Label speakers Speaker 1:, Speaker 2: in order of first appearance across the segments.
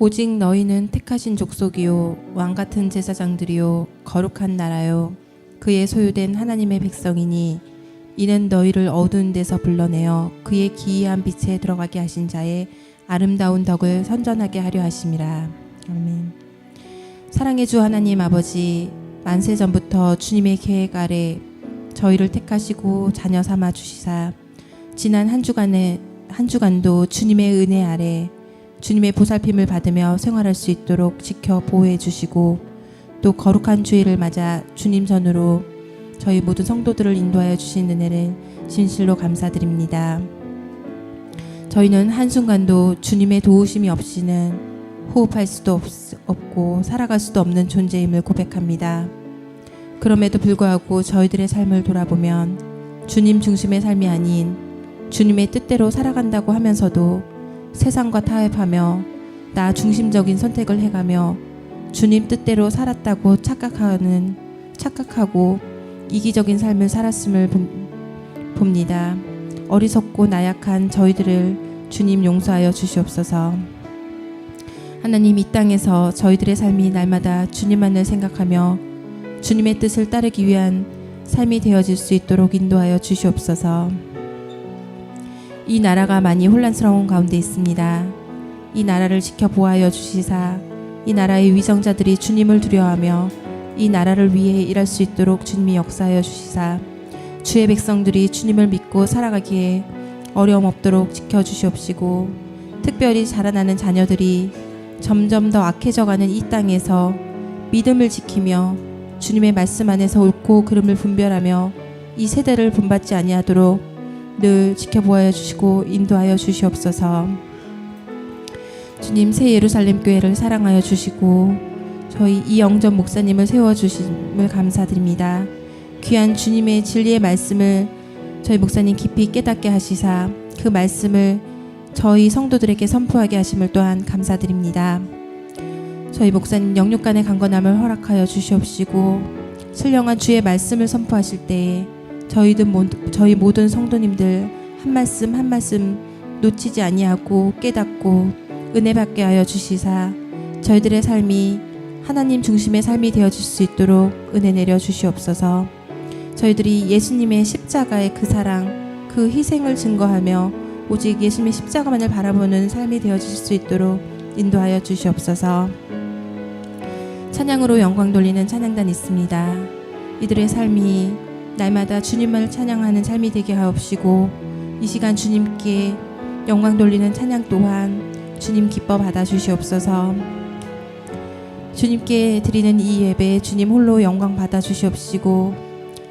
Speaker 1: 오직 너희는 택하신 족속이요 왕같은 제사장들이요 거룩한 나라요 그의 소유된 하나님의 백성이니 이는 너희를 어두운 데서 불러내어 그의 기이한 빛에 들어가게 하신 자의 아름다운 덕을 선전하게 하려 하심이라. 아멘. 사랑의 주 하나님 아버지, 만세 전부터 주님의 계획 아래 저희를 택하시고 자녀 삼아 주시사 지난 한 주간도 주님의 은혜 아래 주님의 보살핌을 받으며 생활할 수 있도록 지켜 보호해 주시고 또 거룩한 주일을 맞아 주님 전으로 저희 모든 성도들을 인도하여 주신 은혜를 진실로 감사드립니다. 저희는 한순간도 주님의 도우심이 없이는 호흡할 수도 없고 살아갈 수도 없는 존재임을 고백합니다. 그럼에도 불구하고 저희들의 삶을 돌아보면 주님 중심의 삶이 아닌 주님의 뜻대로 살아간다고 하면서도 세상과 타협하며 나 중심적인 선택을 해가며 주님 뜻대로 살았다고 착각하고 이기적인 삶을 살았음을 봅니다. 어리석고 나약한 저희들을 주님 용서하여 주시옵소서. 하나님, 이 땅에서 저희들의 삶이 날마다 주님만을 생각하며 주님의 뜻을 따르기 위한 삶이 되어질 수 있도록 인도하여 주시옵소서. 이 나라가 많이 혼란스러운 가운데 있습니다. 이 나라를 지켜보아여 주시사 이 나라의 위정자들이 주님을 두려워하며 이 나라를 위해 일할 수 있도록 주님이 역사하여 주시사 주의 백성들이 주님을 믿고 살아가기에 어려움 없도록 지켜주시옵시고 특별히 자라나는 자녀들이 점점 더 악해져가는 이 땅에서 믿음을 지키며 주님의 말씀 안에서 옳고 그름을 분별하며 이 세대를 본받지 아니하도록 늘 지켜보아여 주시고 인도하여 주시옵소서. 주님, 새 예루살렘 교회를 사랑하여 주시고 저희 이영전 목사님을 세워주심을 감사드립니다. 귀한 주님의 진리의 말씀을 저희 목사님 깊이 깨닫게 하시사 그 말씀을 저희 성도들에게 선포하게 하심을 또한 감사드립니다. 저희 목사님 영육간의 강건함을 허락하여 주시옵시고 신령한 주의 말씀을 선포하실 때에 저희 모든 성도님들 한 말씀 한 말씀 놓치지 아니하고 깨닫고 은혜 받게 하여 주시사 저희들의 삶이 하나님 중심의 삶이 되어질 수 있도록 은혜 내려 주시옵소서. 저희들이 예수님의 십자가의 그 사랑, 그 희생을 증거하며 오직 예수님의 십자가만을 바라보는 삶이 되어질 수 있도록 인도하여 주시옵소서. 찬양으로 영광 돌리는 찬양단 있습니다. 이들의 삶이 날마다 주님을 찬양하는 삶이 되게 하옵시고 이 시간 주님께 영광 돌리는 찬양 또한 주님 기뻐 받아 주시옵소서. 주님께 드리는 이 예배 주님 홀로 영광 받아 주시옵시고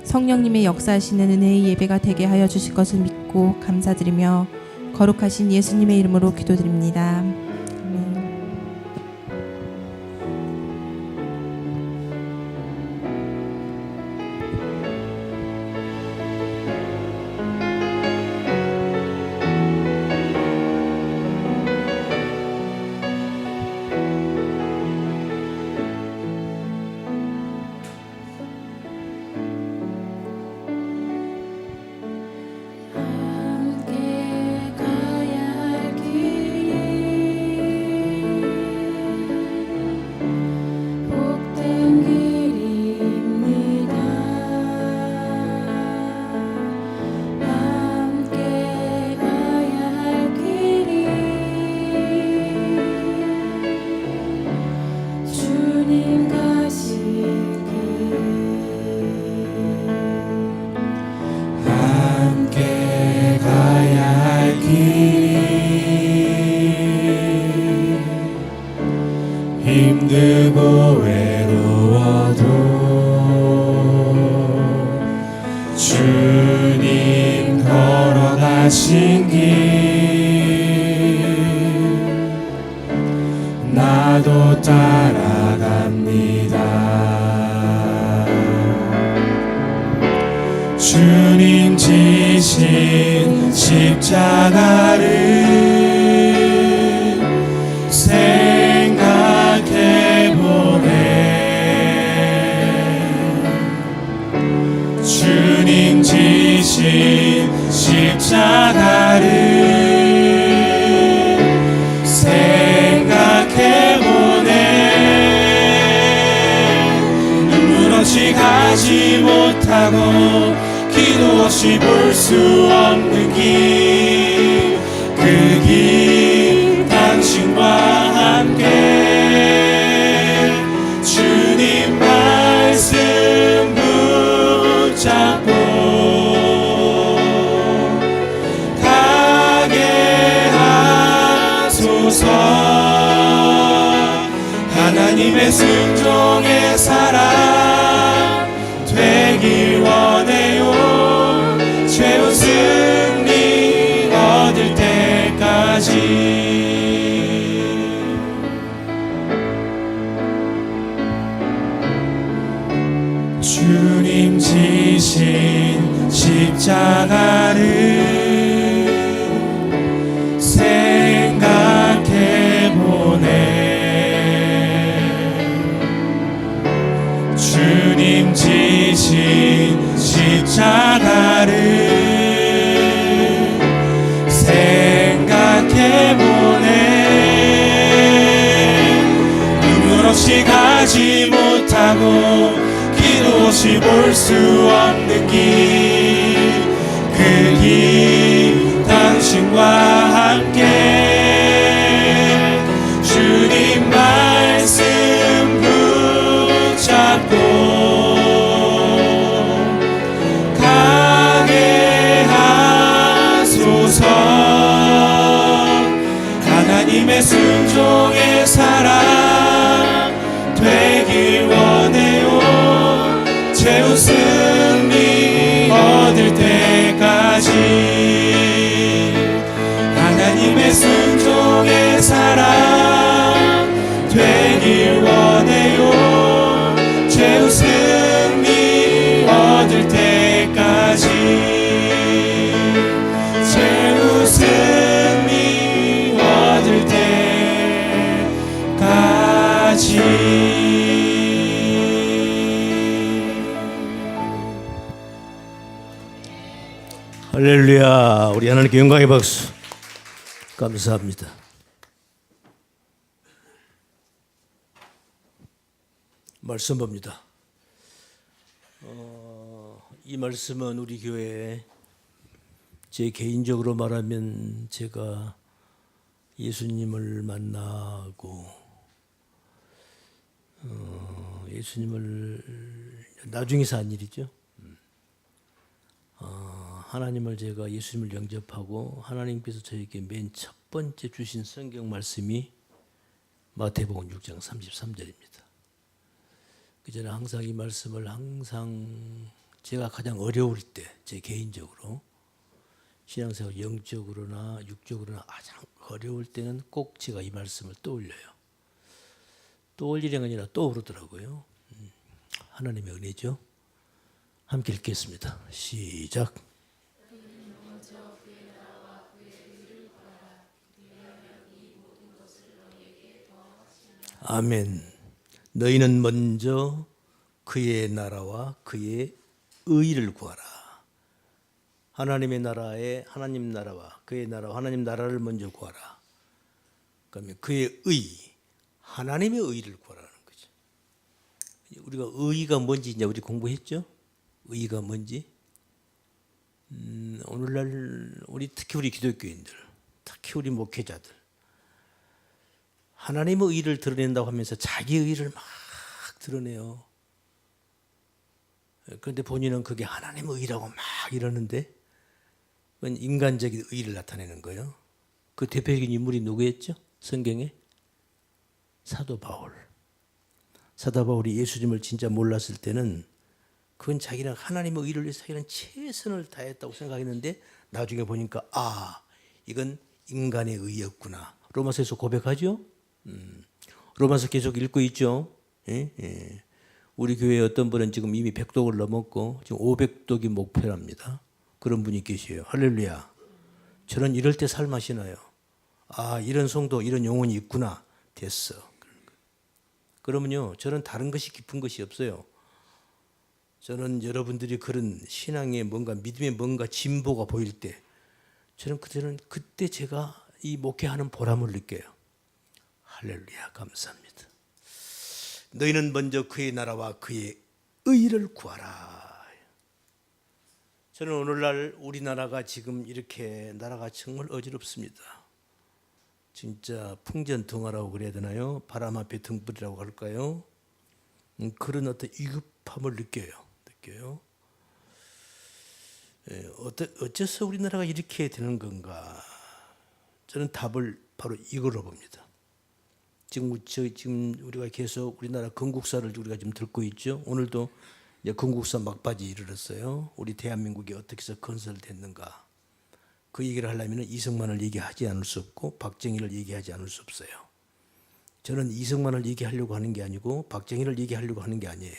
Speaker 1: 성령님의 역사하시는 은혜의 예배가 되게 하여 주실 것을 믿고 감사드리며 거룩하신 예수님의 이름으로 기도드립니다. 아멘.
Speaker 2: 힘들고 외로워도 주님 걸어가신 길 나도 따라갑니다. 주님 지신 십자가를 주님 지신 십자가를 생각해 못하고 기도 없이 볼 수 없는 길, 그 길 당신과 함께 주님 말씀 붙잡고 가게 하소서. 하나님의 순종의 사람 되길 원해요. 최후 승리 얻을 때까지. 주님 지신 십자가를 생각해보네. 주님 지신 십자가를 생각해보네. 눈물 없이 가지 못하고 기도 없이 볼 수 없는 길, 그 길 당신과 함께 주님 말씀 붙잡고 가게 하소서. 하나님의 순종의 사람 되길 원해요. 최후 승리 얻을 때까지. 하나님의 순종의 사람 되길 원해요. 최후 승리 얻을 때까지. 최후 승리 얻을 때까지.
Speaker 3: 할렐루야. 우리 하나님께 영광의 박수. 감사합니다. 말씀 봅니다. 이 말씀은 우리 교회에 제 개인적으로 말하면 제가 예수님을 만나고 예수님을 나중에서 한 일이죠. 하나님을 제가 예수님을 영접하고 하나님께서 저에게 맨 첫 번째 주신 성경 말씀이 마태복음 6장 33절입니다. 그 전에 항상 이 말씀을 항상 제가 가장 어려울 때 제 개인적으로 신앙생활 영적으로나 육적으로나 가장 어려울 때는 꼭 제가 이 말씀을 떠올려요. 떠올리는 게 아니라 떠오르더라고요. 하나님의 은혜죠. 함께 읽겠습니다. 시작. 아멘. 너희는 먼저 그의 나라와 그의 의를 구하라. 하나님의 나라에 하나님 나라와 그의 나라와 하나님 나라를 먼저 구하라. 그러면 그의 의, 하나님의 의를 구하라는 거죠. 우리가 의가 뭔지 이제 우리 공부했죠? 의가 뭔지. 오늘날 특히 우리 기독교인들, 특히 우리 목회자들 하나님의 의를 드러낸다고 하면서 자기 의를 막 드러내요. 그런데 본인은 그게 하나님의 의라고 막 이러는데 그건 인간적인 의를 나타내는 거예요. 그 대표적인 인물이 누구였죠? 성경에? 사도 바울. 사도 바울이 예수님을 진짜 몰랐을 때는 그건 자기는 하나님의 의를 위해서 자기는 최선을 다했다고 생각했는데 나중에 보니까 이건 인간의 의였구나. 로마서에서 고백하죠. 로마서 계속 읽고 있죠. 예? 우리 교회에 어떤 분은 지금 이미 100독을 넘었고 지금 500독이 목표랍니다. 그런 분이 계세요. 할렐루야. 저는 이럴 때 살맛이 나요. 이런 성도 이런 영혼이 있구나. 됐어. 그러면요 저는 다른 것이 깊은 것이 없어요. 저는 여러분들이 그런 신앙의 뭔가 믿음의 뭔가 진보가 보일 때 저는 그때 제가 이 목회하는 보람을 느껴요. 할렐루야. 감사합니다. 너희는 먼저 그의 나라와 그의 의를 구하라. 저는 오늘날 우리나라가 지금 이렇게 나라가 정말 어지럽습니다. 진짜 풍전등화라고 그래야 되나요? 바람 앞에 등불이라고 할까요? 그런 어떤 위급함을 느껴요. 어째서 우리나라가 이렇게 되는 건가? 저는 답을 바로 이걸로 봅니다. 지금 우리가 계속 우리나라 건국사를 우리가 지금 듣고 있죠. 오늘도 이제 건국사 막바지에 이르렀어요. 우리 대한민국이 어떻게 해서 건설됐는가? 그 얘기를 하려면 이승만을 얘기하지 않을 수 없고 박정희를 얘기하지 않을 수 없어요. 저는 이승만을 얘기하려고 하는 게 아니고 박정희를 얘기하려고 하는 게 아니에요.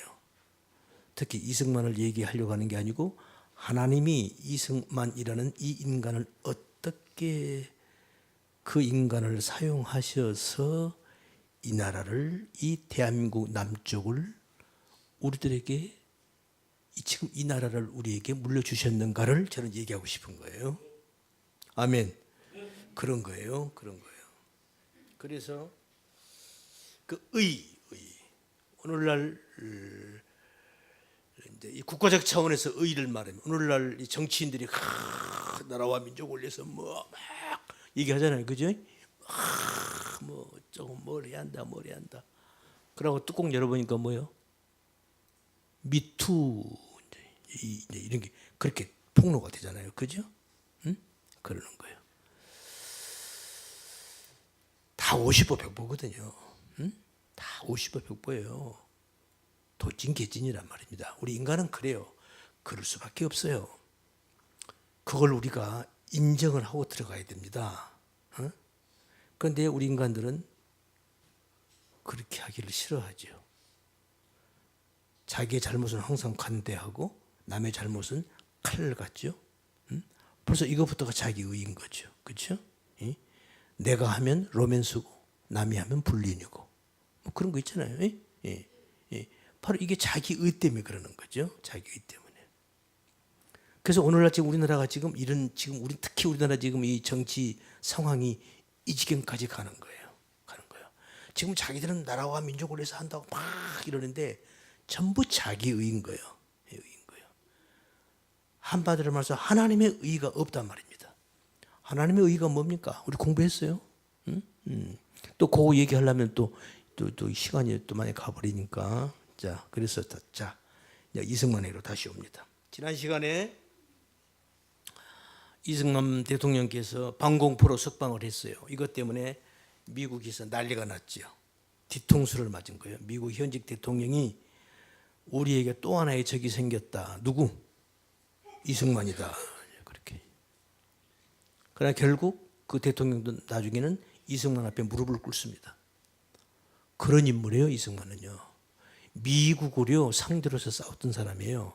Speaker 3: 특히 이승만을 얘기하려고 하는 게 아니고 하나님이 이승만이라는 이 인간을 어떻게 그 인간을 사용하셔서 이 나라를, 이 대한민국 남쪽을 우리들에게 지금 이 나라를 우리에게 물려주셨는가를 저는 얘기하고 싶은 거예요. 아멘. 그런 거예요. 그래서 그 오늘날 이제 이 국가적 차원에서 의의를 말하면 오늘날 이 정치인들이 나라와 민족을 위해서 뭐 막 얘기하잖아요, 그죠? 뭐 조금 뭘 해야 한다. 그러고 뚜껑 열어보니까 뭐요? 미투 이제 이런 게 그렇게 폭로가 되잖아요, 그죠? 응? 그러는 거예요. 다 50보 100보거든요. 응? 다 50보 100보예요. 도찐개찐이란 말입니다. 우리 인간은 그래요. 그럴 수밖에 없어요. 그걸 우리가 인정을 하고 들어가야 됩니다. 어? 그런데 우리 인간들은 그렇게 하기를 싫어하죠. 자기의 잘못은 항상 관대하고 남의 잘못은 칼 같죠. 벌써 이것부터가 자기 의인 거죠. 그렇죠? 내가 하면 로맨스고 남이 하면 불륜이고 뭐 그런 거 있잖아요. 바로 이게 자기 의 때문에 그러는 거죠. 자기 의 때문에. 그래서 오늘날 지금 우리나라가 지금 특히 우리나라 지금 이 정치 상황이 이 지경까지 가는 거예요. 지금 자기들은 나라와 민족을 위해서 한다고 막 이러는데 전부 자기 의인 거예요. 한마디로 말해서 하나님의 의가 없단 말입니다. 하나님의 의가 뭡니까? 우리 공부했어요. 또 그거 얘기하려면 또 시간이 또 많이 가버리니까 자 그래서 이승만에게로 다시 옵니다. 지난 시간에 이승만 대통령께서 방공포로 석방을 했어요. 이것 때문에 미국에서 난리가 났죠. 뒤통수를 맞은 거예요. 미국 현직 대통령이 우리에게 또 하나의 적이 생겼다. 누구? 이승만이다. 그렇게. 그러나 결국 그 대통령도 나중에는 이승만 앞에 무릎을 꿇습니다. 그런 인물이에요. 이승만은요. 미국으로 상대로서 싸웠던 사람이에요.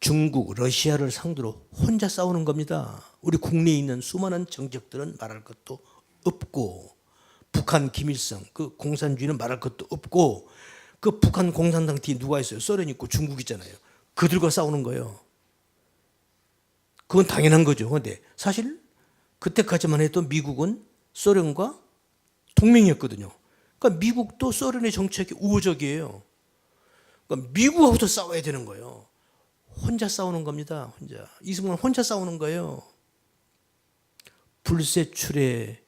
Speaker 3: 중국, 러시아를 상대로 혼자 싸우는 겁니다. 우리 국내에 있는 수많은 정적들은 말할 것도 없고 북한 김일성 그 공산주의는 말할 것도 없고 그 북한 공산당 뒤에 누가 있어요? 소련 있고 중국 있잖아요. 그들과 싸우는 거예요. 그건 당연한 거죠. 그런데 사실 그때까지만 해도 미국은 소련과 동맹이었거든요. 그러니까 미국도 소련의 정책이 우호적이에요. 그러니까 미국하고도 싸워야 되는 거예요. 혼자 싸우는 겁니다. 이승만 혼자 싸우는 거예요. 불세출의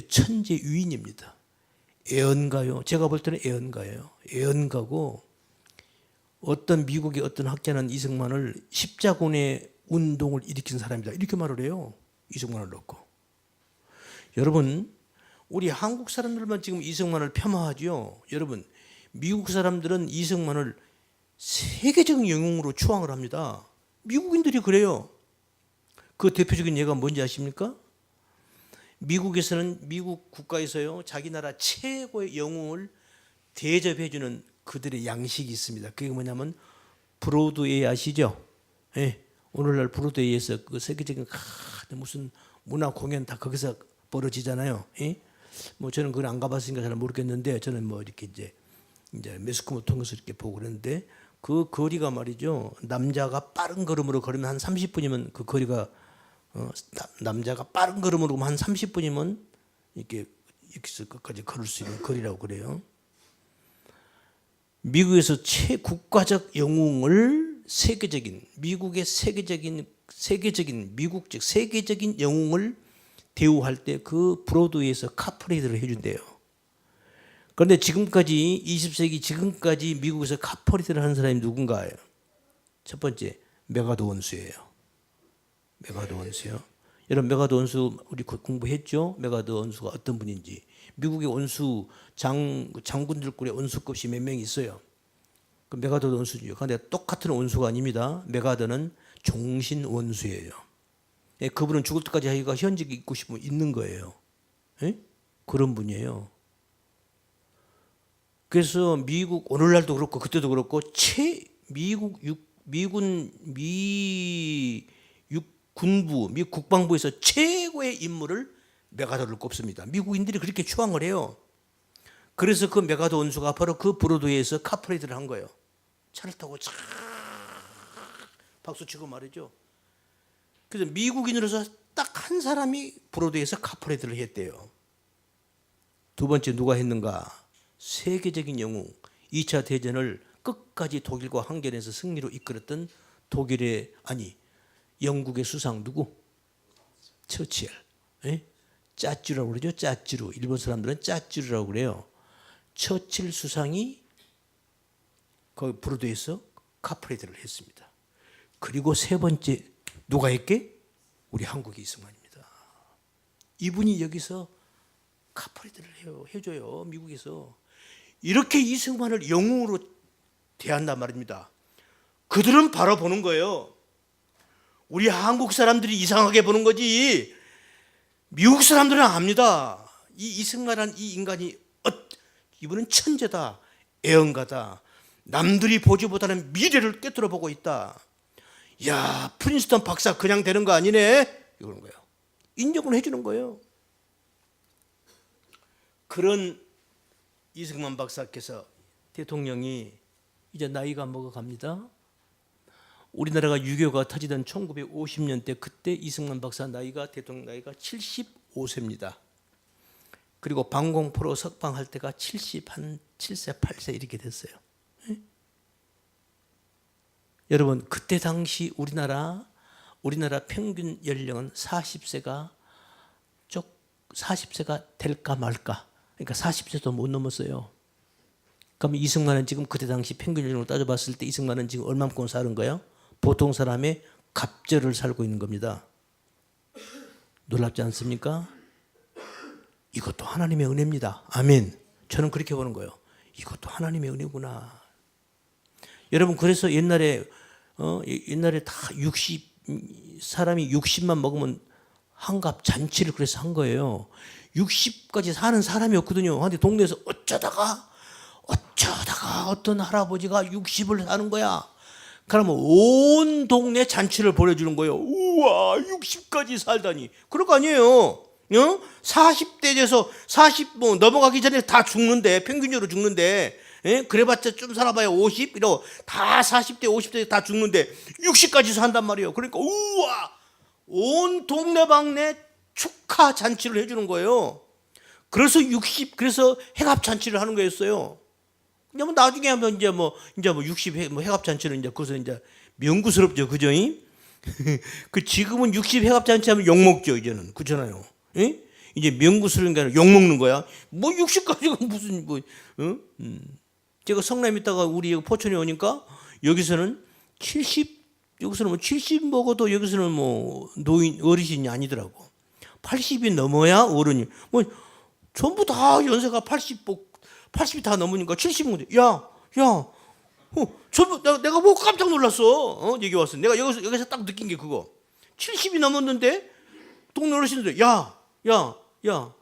Speaker 3: 천재 유인입니다. 애언가요. 제가 볼 때는 애언가예요. 애언가고 어떤 미국의 어떤 학자는 이승만을 십자군의 운동을 일으킨 사람이다. 이렇게 말을 해요. 이승만을 놓고. 여러분 우리 한국 사람들만 지금 이승만을 폄하하죠. 여러분 미국 사람들은 이승만을 세계적인 영웅으로 추앙을 합니다. 미국인들이 그래요. 그 대표적인 예가 뭔지 아십니까? 미국에서는 미국 국가에서요 자기 나라 최고의 영웅을 대접해주는 그들의 양식이 있습니다. 그게 뭐냐면 브로드웨이 아시죠? 예. 오늘날 브로드웨이에서 그 세계적인 무슨 문화 공연 다 거기서 벌어지잖아요. 예? 뭐 저는 그걸 안 가봤으니까 잘 모르겠는데 저는 뭐 이렇게 이제 매스컴을 통해서 이렇게 보고 그랬는데 그 거리가 말이죠. 남자가 빠른 걸음으로 걸으면 한 30분이면 그 거리가 남자가 빠른 걸음으로 한 30분이면 이렇게 끝까지 걸을 수 있는 거리라고 그래요. 미국에서 최국가적 영웅을 미국의 미국적 세계적인 영웅을 대우할 때 그 브로드웨이에서 카퍼레이드를 해준대요. 그런데 지금까지 20세기 지금까지 미국에서 카퍼레이드를 하는 사람이 누군가예요? 첫 번째 메가더 원수예요. 메가더 원수요. 여러분 메가더 원수 우리 공부했죠? 메가더 원수가 어떤 분인지. 미국의 원수 장군들끼리 원수급이 몇 명 있어요. 그 메가더 원수죠. 그런데 똑같은 원수가 아닙니다. 메가더는 종신 원수예요. 예, 그분은 죽을 때까지 자기가 현직에 있고 싶으면 있는 거예요. 예? 그런 분이에요. 그래서 미국 오늘날도 그렇고 그때도 그렇고 군부, 미 국방부에서 최고의 인물을 메가더를 꼽습니다. 미국인들이 그렇게 추앙을 해요. 그래서 그 메가더 원수가 바로 그 브로드웨이에서 카퍼레이드를 한 거예요. 차를 타고 촤 박수치고 말이죠. 그래서 미국인으로서 딱 한 사람이 브로드웨이에서 카퍼레이드를 했대요. 두 번째 누가 했는가? 세계적인 영웅, 2차 대전을 끝까지 독일과 항전에서 승리로 이끌었던 영국의 수상 누구? 처칠. 예? 짜찌루라고 그러죠. 짜찌루. 일본 사람들은 짜찌루라고 그래요. 처칠 수상이 그 브로드웨이에서 카퍼레이드를 했습니다. 그리고 세 번째 누가 했게? 우리 한국의 이승만입니다. 이분이 여기서 카퍼레이드를 해줘요. 미국에서. 이렇게 이승만을 영웅으로 대한단 말입니다. 그들은 바라보는 거예요. 우리 한국 사람들이 이상하게 보는 거지 미국 사람들은 압니다. 이 이승만이라는 이 인간이 이분은 천재다, 애언가다, 남들이 보지보다는 미래를 꿰뚫어 보고 있다. 야, 프린스턴 박사 그냥 되는 거 아니네? 이러는 거예요. 인정을 해주는 거예요. 그런 이승만 박사께서 대통령이 이제 나이가 먹어갑니다. 우리나라가 유교가 터지던 1950년대 그때 이승만 박사 대통령 나이가 75세입니다. 그리고 방공포로 석방할 때가 7세, 8세 이렇게 됐어요. 네? 여러분 그때 당시 우리나라 평균 연령은 40세가 될까 말까. 그러니까 40세도 못 넘었어요. 그럼 이승만은 지금 그때 당시 평균 연령으로 따져봤을 때 이승만은 지금 얼마만큼 사는 거예요? 보통 사람의 갑절을 살고 있는 겁니다. 놀랍지 않습니까? 이것도 하나님의 은혜입니다. 아멘. 저는 그렇게 보는 거예요. 이것도 하나님의 은혜구나. 여러분 그래서 옛날에 다 사람이 60만 먹으면 한갑 잔치를 그래서 한 거예요. 60까지 사는 사람이 없거든요. 근데 동네에서 어쩌다가 어떤 할아버지가 60을 사는 거야. 그러면 온 동네 잔치를 벌여주는 거예요. 우와 60까지 살다니. 그럴 거 아니에요. 40대 돼서 40 넘어가기 전에 다 죽는데 평균적으로 죽는데 그래봤자 좀 살아봐야 50 이러고 다 40대 50대 다 죽는데 60까지 산단 말이에요. 그러니까 우와 온 동네방네 축하 잔치를 해주는 거예요. 그래서 그래서 해갑 잔치를 하는 거였어요. 근데 뭐 나중에 하면 이제 60 해갑 잔치는 이제 그것은 이제 명구스럽죠, 그죠? 그 지금은 60 해갑 잔치 하면 욕 먹죠, 이제는 그렇잖아요. 이제 명구스러운 게 아니라 욕 먹는 거야. 뭐 60까지가 무슨 제가 성남 있다가 우리 포천에 오니까 여기서는 70 먹어도 여기서는 뭐 어르신이 아니더라고. 80이 넘어야 어른이. 뭐 전부 다 연세가 80이 다 넘으니까 70 먹는데 전부 내가 뭐 깜짝 놀랐어. 여기 왔어. 내가 여기서 딱 느낀 게 그거. 70이 넘었는데 동네 어르신들 야 누구야?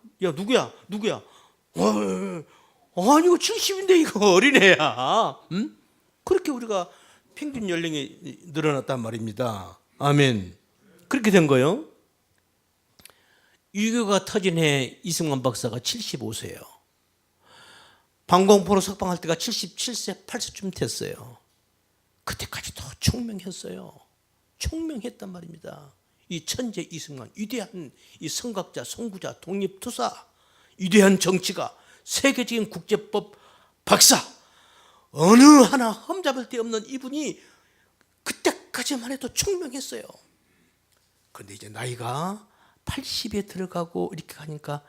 Speaker 3: 아니 이거 70인데 이거 어린애야. 응? 그렇게 우리가 평균 연령이 늘어났단 말입니다. 아멘. 그렇게 된 거예요. 유교가 터진 해 이승만 박사가 75세예요. 방공포로 석방할 때가 77세, 8세쯤 됐어요. 그때까지도 총명했어요. 총명했단 말입니다. 이 천재 이승만, 위대한 이 선각자, 선구자, 독립투사, 위대한 정치가, 세계적인 국제법 박사, 어느 하나 흠잡을 데 없는 이분이 그때까지만 해도 총명했어요. 그런데 이제 나이가 80에 들어가고 이렇게 하니까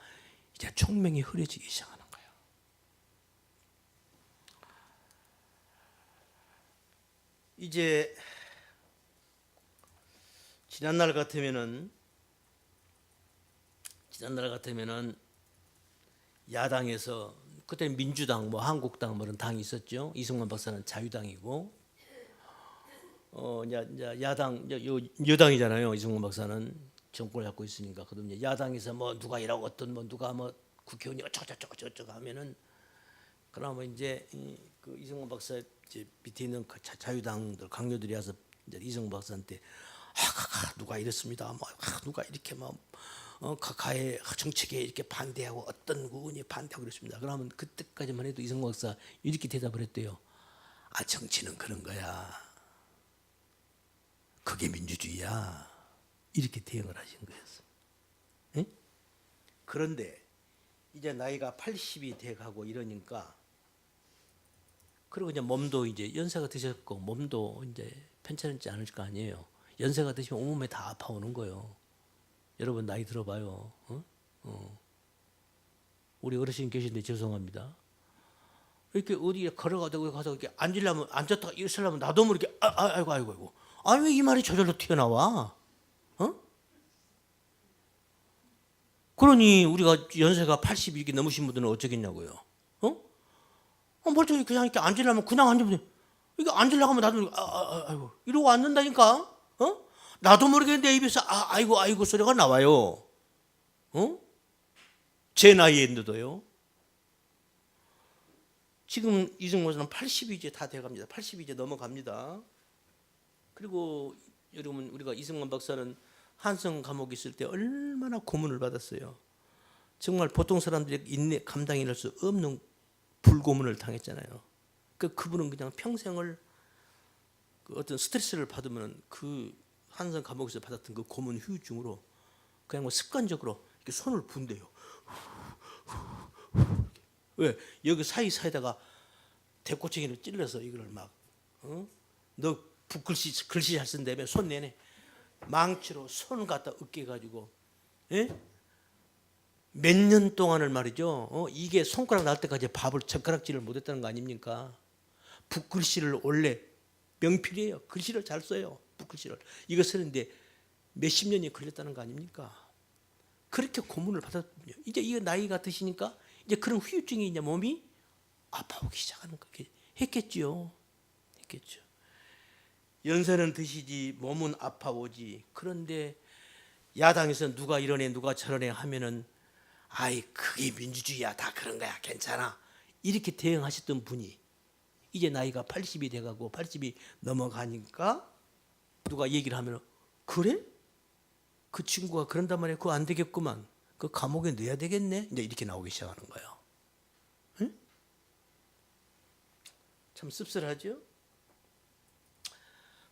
Speaker 3: 이제 총명이 흐려지기 시작하는 거예요. 이제 지난날 같으면은 야당에서 그때 민주당, 뭐 한국당, 뭐 이런 당이 있었죠. 이승만 박사는 자유당이고, 이제 야당, 여당이잖아요. 이승만 박사는 정권을 잡고 있으니까. 그럼 이제 야당에서 뭐 누가 이라고 어떤 뭐 누가 뭐 국회의원이 어쩌고 하면은, 그러면 이제 그 이승만 박사 이제 밑에 있는 자유당들 강요들이 와서 이제 이승만 박사한테 누가 이랬습니다. 뭐 누가 이렇게 뭐 각하의 정책에 이렇게 반대하고 어떤 의원이 반대하고 그랬습니다. 그러면 그때까지만 해도 이승만 박사 이렇게 대답을 했대요. 아, 정치는 그런 거야. 그게 민주주의야. 이렇게 대응을 하신 거였어. 응? 그런데 이제 나이가 80이 돼가고 이러니까, 그리고 이제 몸도 이제 연세가 드셨고 몸도 이제 편찮지 않을 거 아니에요. 연세가 드시면 온몸에 다 아파오는 거예요. 여러분 나이 들어봐요. 우리 어르신 계신데 죄송합니다. 이렇게 어디에 걸어가다가 가서 이렇게 앉으려면 앉았다가 일어서려면 나도 모르게 아이고. 아, 왜 이 말이 저절로 튀어나와? 그러니 우리가 연세가 80 이렇게 넘으신 분들은 어쩌겠냐고요. 멀쩡히 그냥 이렇게 앉으려면 그냥 앉으면 돼. 이거 앉으려고 하면 나도 아이고 이러고 앉는다니까. 나도 모르게 내 입에서 아이고 소리가 나와요. 제 나이인데도요. 지금 이승만 씨는 80이 이제 다 돼갑니다. 80이 이제 넘어갑니다. 그리고 여러분, 우리가 이승만 박사는 한성 감옥에 있을 때 얼마나 고문을 받았어요. 정말 보통 사람들이 인내 감당할 수 없는 불고문을 당했잖아요. 그분은 그냥 평생을 그 어떤 스트레스를 받으면 그 한성 감옥에서 받았던 그 고문 후유증으로 그냥 뭐 습관적으로 이렇게 손을 분대요. 왜? 여기 사이사이다가 대꼬챙이를 찔러서 이걸 막 너 글씨 잘 쓴다며 손 내내 망치로 손 갖다 으깨가지고 몇 년 동안을 말이죠. 이게 손가락 날 때까지 밥을 젓가락질을 못했다는 거 아닙니까? 붓글씨를 원래 명필이에요. 글씨를 잘 써요. 붓글씨를. 이거 쓰는데 몇십 년이 걸렸다는 거 아닙니까? 그렇게 고문을 받았거든요. 이제 이 나이가 드시니까 이제 그런 후유증이 이제 몸이 아파오기 시작하는 거 했겠죠. 연세는 드시지 몸은 아파오지. 그런데 야당에서 누가 이러네 누가 저러네 하면은 아이 그게 민주주의야. 다 그런 거야. 괜찮아. 이렇게 대응하셨던 분이 이제 나이가 80이 돼가고 80이 넘어가니까 누가 얘기를 하면 그래? 그 친구가 그런단 말이야. 그거 안 되겠구만. 그 감옥에 넣어야 되겠네. 이제 이렇게 나오기 시작하는 거예요. 응? 참 씁쓸하죠?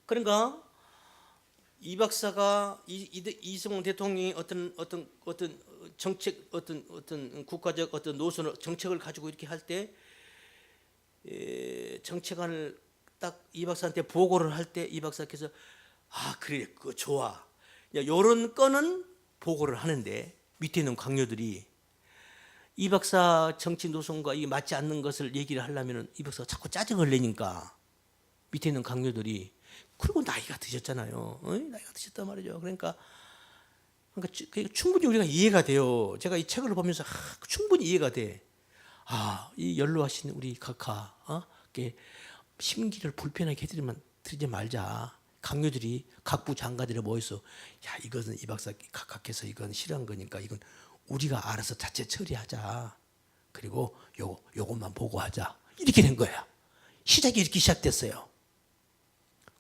Speaker 3: 그러니까 이 박사가 이승만 대통령이 어떤 정책 어떤 국가적 어떤 노선 정책을 가지고 이렇게 할 때 정책안을 딱 이 박사한테 보고를 할 때 이 박사께서 그래 그거 좋아. 이런 건은 보고를 하는데 밑에 있는 강요들이 이 박사 정치 노선과 이게 맞지 않는 것을 얘기를 하려면 이 박사가 자꾸 짜증을 내니까 밑에 있는 강요들이 그리고 나이가 드셨잖아요. 나이가 드셨단 말이죠. 그러니까 충분히 우리가 이해가 돼요. 제가 이 책을 보면서 충분히 이해가 돼. 이 연로하신 우리 각하, 심기를 불편하게 드리지 말자. 강요들이 각부 장관들이 모여서 이것은 이 박사 각하께서 이건 싫어한 거니까 이건 우리가 알아서 자체 처리하자. 그리고 요것만 보고하자. 이렇게 된 거야. 시작이 이렇게 시작됐어요.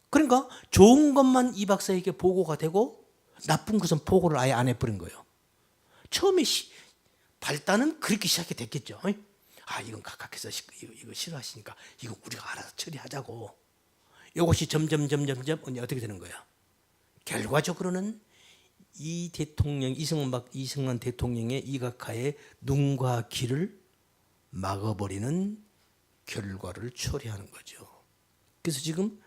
Speaker 3: 그러니까 좋은 것만 이 박사에게 보고가 되고 나쁜 것은 보고를 아예 안 해버린 거예요. 처음에 발단은 그렇게 시작이 됐겠죠. 이건 각각해서 이거 싫어하시니까 이거 우리가 알아서 처리하자고. 이것이 점점 어떻게 되는 거야? 결과적으로는 이 대통령 이승만 대통령의 이 각하의 눈과 귀를 막아버리는 결과를 초래하는 거죠. 그래서 지금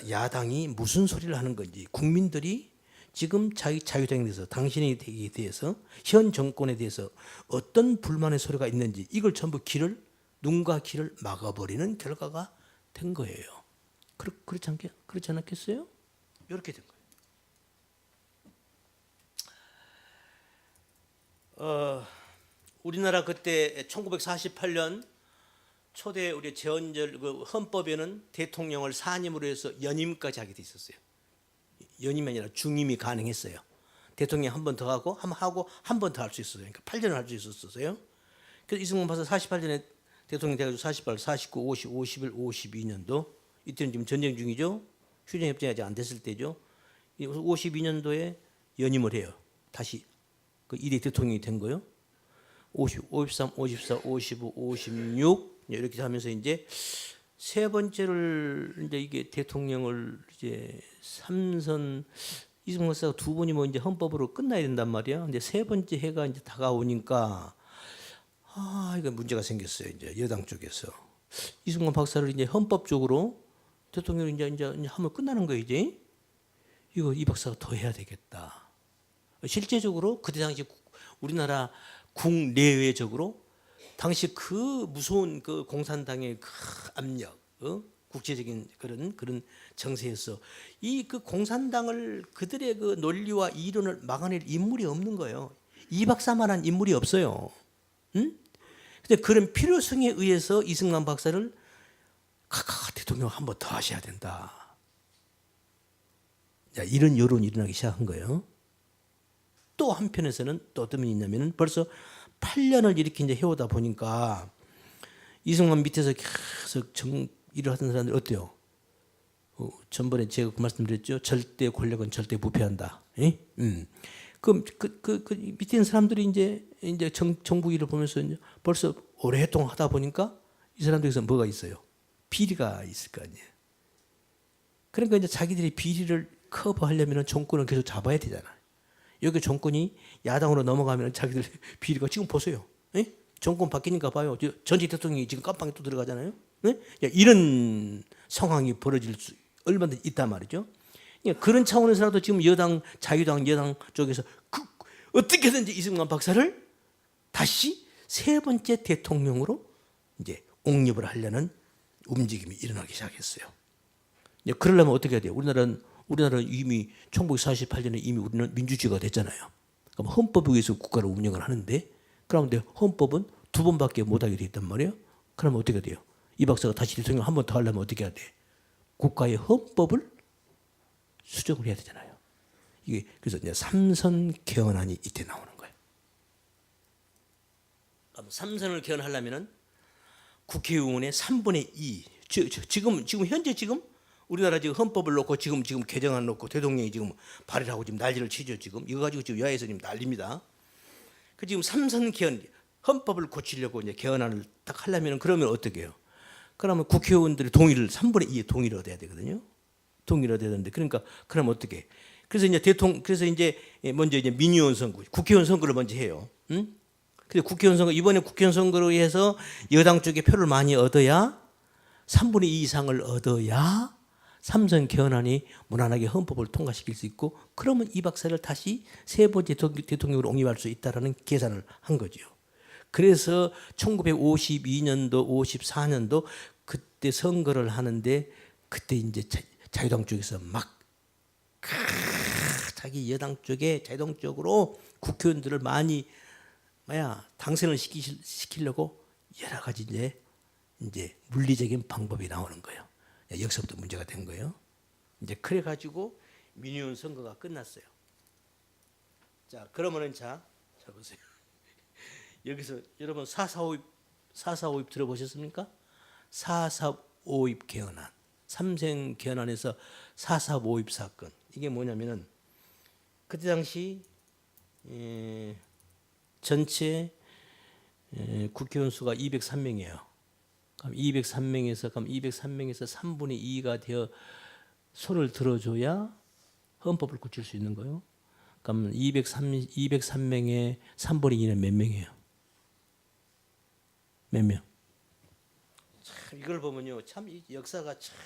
Speaker 3: 야당이 무슨 소리를 하는 건지, 국민들이 지금 자유당에 대해서, 당신에 대해서, 현 정권에 대해서 어떤 불만의 소리가 있는지 이걸 전부 눈과 귀를 막아버리는 결과가 된 거예요. 그렇지 않았겠어요? 이렇게 된 거예요. 우리나라 그때 1948년 초대 우리 제헌절 그 헌법에는 대통령을 산임으로 해서 연임까지 하게 돼 있었어요. 연임이 아니라 중임이 가능했어요. 대통령 한 번 더 하고 한 번 더 할 수 있었어요. 그러니까 8년을 할 수 있었어요. 그래서 이승만 박사 48년에 대통령 돼가지고 48, 49, 50, 51, 52년도 이때는 지금 전쟁 중이죠. 휴전협정이 아직 안 됐을 때죠. 52년도에 연임을 해요. 다시 그 1대 대통령이 된 거예요. 50, 53, 54, 55, 56 이렇게 하면서 이제 세 번째를 이제 이게 대통령을 이제 3선 이승만 박사가 두 번이면 이제 헌법으로 끝나야 된단 말이야. 근데 세 번째 해가 이제 다가오니까 이거 문제가 생겼어요. 이제 여당 쪽에서 이승만 박사를 이제 헌법적으로 대통령이 이제 하면 끝나는 거예요. 이제 이 박사가 더 해야 되겠다. 실제적으로 그때 당시 우리나라 국내외적으로 당시 그 무서운 그 공산당의 그 압력, 국제적인 그런 정세에서 이 그 공산당을 그들의 그 논리와 이론을 막아낼 인물이 없는 거예요. 이 박사만한 인물이 없어요. 응? 근데 그런 필요성에 의해서 이승만 박사를 대통령 한 번 더 하셔야 된다. 자, 이런 여론이 일어나기 시작한 거예요. 또 한편에서는 또 어떤 면이 있냐면은 벌써 8년을 이렇게 이제 해오다 보니까 이승만 밑에서 계속 일을 하던 사람들 어때요? 전번에 제가 그 말씀드렸죠. 절대 권력은 절대 부패한다. 그럼 그 밑에 있는 사람들이 이제 정부 일을 보면서 이제 벌써 오랫동안 하다 보니까 이 사람들에서 뭐가 있어요? 비리가 있을 거 아니에요. 그러니까 이제 자기들이 비리를 커버하려면 정권을 계속 잡아야 되잖아요. 여기 정권이 야당으로 넘어가면 자기들 비리가 지금 보세요. 에? 정권 바뀌니까 봐요. 전직 대통령이 지금 깜빵에 또 들어가잖아요. 에? 이런 상황이 벌어질 수 얼마든지 있단 말이죠. 그런 차원에서라도 지금 자유당 여당 쪽에서 어떻게든지 이승만 박사를 다시 세 번째 대통령으로 이제 옹립을 하려는 움직임이 일어나기 시작했어요. 그러려면 어떻게 해야 돼요? 우리나라는 이미 1948년에 이미 우리는 민주주의가 됐잖아요. 그럼 헌법에 의해서 국가를 운영을 하는데, 그런데 헌법은 두 번밖에 못하게 돼 있단 말이에요. 그러면 어떻게 돼요? 이 박사가 다시 대통령 한 번 더 하려면 어떻게 해야 돼? 국가의 헌법을 수정을 해야 되잖아요. 이게 그래서 이제 삼선 개헌안이 이때 나오는 거예요. 삼선을 개헌하려면은 국회의원의 3분의 2. 지금 현재 우리나라 지금 헌법을 놓고 지금 개정안 놓고 대통령이 지금 발의를 하고 지금 난리를 치죠. 지금 이거 가지고 지금 야에서 지금 난립니다. 그 지금 삼선 개헌 헌법을 고치려고 이제 개헌안을 딱 하려면 그러면 어떻게 해요? 그러면 국회의원들의 동의를 3분의 2의 동의를 얻어야 되거든요. 동의를 얻어야 되는데 그러니까 그러면 어떻게 해? 그래서 이제 먼저 이제 민의원 선거, 국회의원 선거를 먼저 해요. 응? 근데 국회의원 선거 이번에 국회의원 선거로 해서 여당 쪽에 표를 많이 얻어야 3분의 2 이상을 얻어야 삼선 개헌안이 무난하게 헌법을 통과시킬 수 있고 그러면 이 박사를 다시 세 번째 대통령으로 옹립할 수 있다라는 계산을 한 거죠. 그래서 1952년도, 54년도 그때 선거를 하는데 그때 이제 자유당 쪽에서 막 자기 여당 쪽에 자유당 쪽으로 국회의원들을 많이 당선을 시키려고 여러 가지 이제 물리적인 방법이 나오는 거예요. 여기서부터 문제가 된 거예요. 이제 그래 가지고 민의원 선거가 끝났어요. 자, 그러면은 자 보세요. 여기서 여러분 4.4.5입 들어보셨습니까? 4.4.5입 개헌안. 삼선 개헌안에서 4.4.5입 사건. 이게 뭐냐면은 그때 당시 전체 국회의원 수가 203명이에요. 그럼 203명에서 3분의 2가 되어 손을 들어줘야 헌법을 고칠 수 있는 거예요. 그럼 203명의 3분의 2는 몇 명이에요? 몇 명? 참 이걸 보면요, 참 이 역사가 참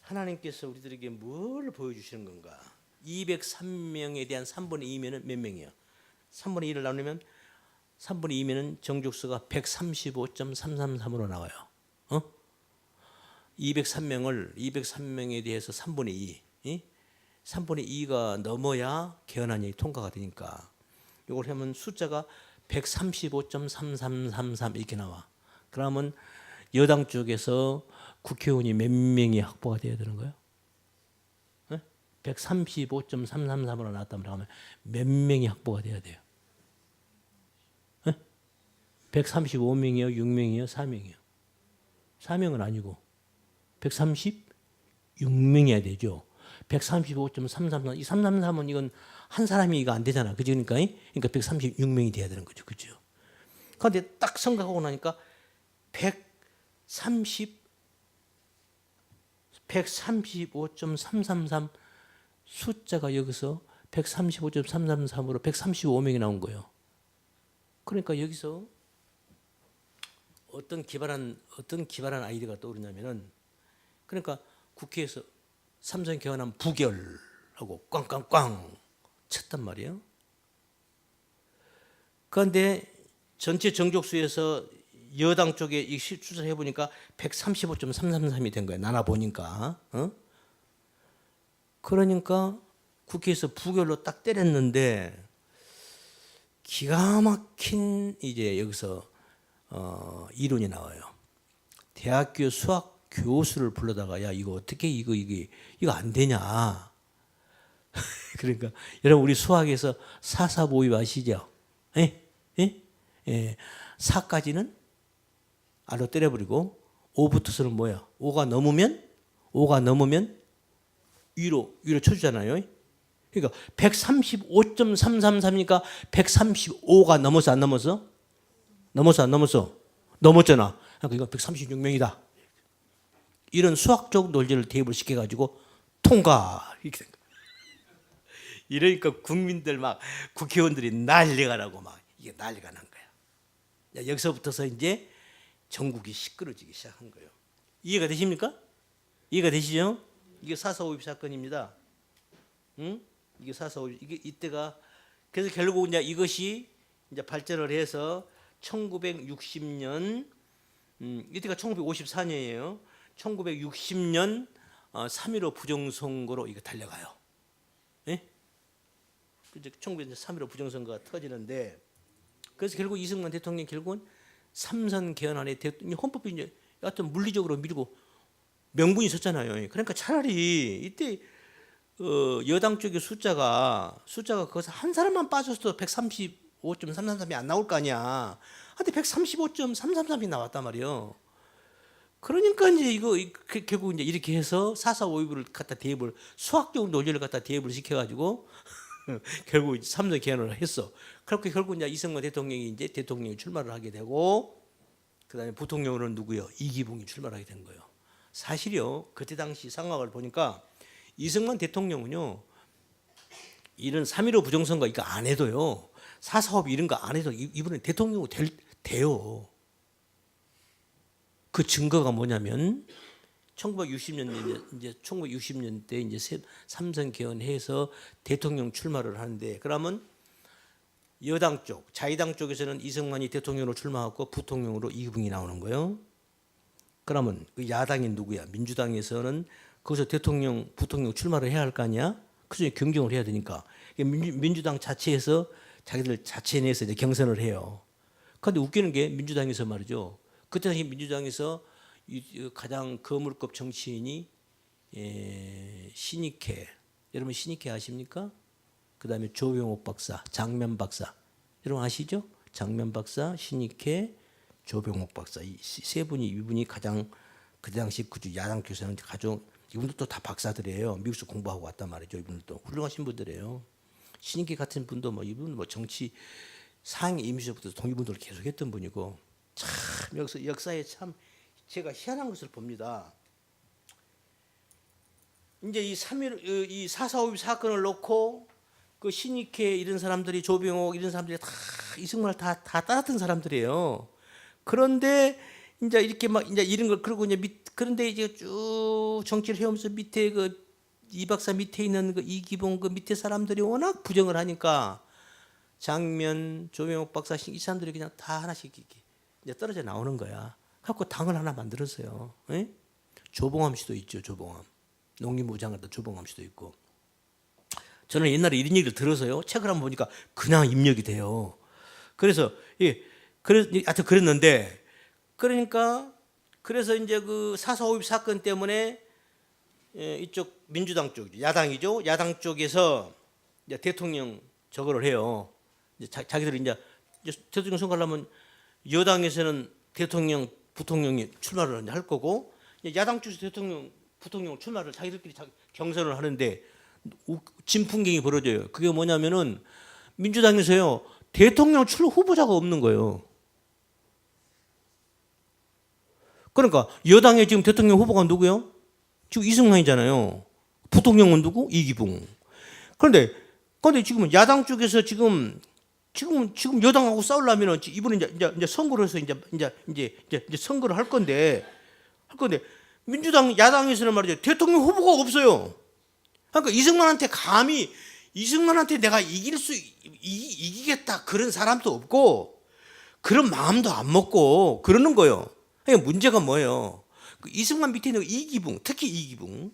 Speaker 3: 하나님께서 우리들에게 뭘 보여주시는 건가? 203명에 대한 3분의 2면은 몇 명이에요? 3분의 2를 나누면 3분의 2면은 정족수가 135.333으로 나와요. 203명에 대해서 3분의 2, 3분의 2가 넘어야 개헌안이 통과가 되니까 이걸 하면 숫자가 135.3333 이렇게 나와. 그러면 여당 쪽에서 국회의원이 몇 명이 확보가 돼야 되는 거예요? 135.333으로 나왔다면 그러면 몇 명이 확보가 돼야 돼요? 135명이요, 6명이요, 4명이요? 4명은 아니고 136명이어야 되죠. 135.333. 이 333은 이건 한 사람이 이거 안 되잖아. 그죠? 그러니까 136명이 돼야 되는 거죠. 그죠? 그런데 딱 생각하고 나니까 135.333 숫자가 여기서 135.333으로 135명이 나온 거예요. 그러니까 여기서 어떤 기발한 아이디어가 떠오르냐면은, 그러니까 국회에서 삼선 개헌안 부결하고 꽝꽝꽝 쳤단 말이에요. 그런데 전체 정족수에서 여당 쪽에 이 수사를 해보니까 135.333이 된 거예요. 나눠 보니까. 그러니까 국회에서 부결로 딱 때렸는데 기가 막힌 이제 여기서 이론이 나와요. 대학교 수학 교수를 불러다가 야 이거 어떻게 이거 안 되냐. 그러니까 여러분 우리 수학에서 사사보입 아시죠? 예? 4까지는 알로 때려버리고 5부터서는 뭐야? 5가 넘으면 위로 쳐주잖아요. 그러니까 135.333이니까 135가 넘어서 안 넘어서? 넘었잖아. 그러니까 이거 136명이다. 이런 수학적 논리를 대입을 시켜가지고 통과. 이렇게 된 거야. 이러니까 국민들 막 국회의원들이 난리가 나고 막 이게 난리가 난 거야. 여기서부터서 이제 전국이 시끄러지기 시작한 거예요. 이해가 되십니까? 이해가 되시죠? 이게 4.4.5.2 사건입니다. 응? 이게 4.4.5.2 이게 이때가 그래서 결국 이제 이것이 이제 발전을 해서 1960년 이때가 1954년이에요. 1960년 3.15 부정선거로 이거 달려가요. 예? 1903.15 부정선거가 터지는데 그래서 결국 이승만 대통령 결국은 삼선 개헌안에 헌법이 이제 여하튼 물리적으로 밀고 명분이 있었잖아요. 그러니까 차라리 이때 여당 쪽의 숫자가 거기서 한 사람만 빠졌어도 135.333이 안 나올 거 아니야. 근데 135.333이 나왔단 말이에요. 그러니까 이제 이거 결국 이제 이렇게 해서 4.4.5.2를 갖다 대입을 수학적 논리를 갖다 대입을 시켜가지고 결국 삼선 개헌을 했어. 그렇게 결국 이제 이승만 대통령이 이제 대통령이 출마를 하게 되고 그다음에 부통령으로 누구요? 이기붕이 출마를 하게 된 거예요. 사실요 그때 당시 상황을 보니까 이승만 대통령은요 이런 3.15 부정선거 이거 안 해도요 4.4.5 이런 거 안 해도 이분은 대통령으로 돼요. 그 증거가 뭐냐면 1960년대 이제 삼선 개헌해서 대통령 출마를 하는데 그러면 여당 쪽, 자유당 쪽에서는 이승만이 대통령으로 출마하고 부통령으로 이기붕이 나오는 거예요. 그러면 그 야당이 누구야? 민주당에서는 거기서 대통령, 부통령 출마를 해야 할 거 아니야? 그중에 경쟁을 해야 되니까 민주당 자체에서 자기들 자체 내에서 이제 경선을 해요. 그런데 웃기는 게 민주당에서 말이죠. 그때 당시 민주당에서 가장 거물급 정치인이 신익회, 여러분 신익회 아십니까? 그 다음에 조병옥 박사, 장면 박사, 여러분 아시죠? 장면 박사, 신익회, 조병옥 박사 이 세 분이 이분이 가장 그때 당시 그 야당 교수는 가장 이분들도 다 박사들이에요. 미국에서 공부하고 왔단 말이죠. 이분들도 훌륭하신 분들이에요. 신익회 같은 분도 뭐 이분 뭐 정치 상임 임시부터 동의분들을 계속했던 분이고 참 여기서 역사에 참 제가 희한한 것을 봅니다. 이제 이 4.4.5 사건을 놓고 그 신익회 이런 사람들이 조병옥 이런 사람들이 다 이승만을 다 따랐던 사람들이에요. 그런데 이제 이렇게 막 이제 이런 걸 그러고 이제 그런데 이제 쭉 정치를 해오면서 밑에 그 이 박사 밑에 있는 그 이기봉 그 밑에 사람들이 워낙 부정을 하니까 장면, 조명옥 박사 이 사람들이 그냥 다 하나씩 이렇게 이제 떨어져 나오는 거야. 갖고 당을 하나 만들었어요. 에? 조봉암 씨도 있죠. 조봉암. 농림부 장관 조봉암 씨도 있고. 저는 옛날에 이런 얘기를 들어서요. 책을 한번 보니까 그냥 입력이 돼요. 그래서 하여튼 그랬는데 그러니까 그래서 이제 그 4.4.5.18 사건 때문에 이쪽 민주당 쪽 야당이죠. 야당 쪽에서 이제 대통령 저거를 해요. 이제 자기들이 이제 대통령 선거하려면 여당에서는 대통령, 부통령이 출마를 할 거고 야당 쪽에서 대통령, 부통령 출마를 자기들끼리 경선을 하는데 진풍경이 벌어져요. 그게 뭐냐면은 민주당에서요 대통령 후보자가 없는 거예요. 그러니까 여당에 지금 대통령 후보가 누구요? 지금 이승만이잖아요. 부통령은 누구? 이기붕. 그런데 지금 야당 쪽에서 지금 여당하고 싸우려면은 이분은 이제 선거를 해서 이제 선거를 할 건데 민주당 야당에서는 말이죠 대통령 후보가 없어요. 그러니까 이승만한테 내가 이기겠다 그런 사람도 없고 그런 마음도 안 먹고 그러는 거예요. 그러니까 문제가 뭐예요? 그 이승만 밑에 있는 이기붕, 특히 이기붕,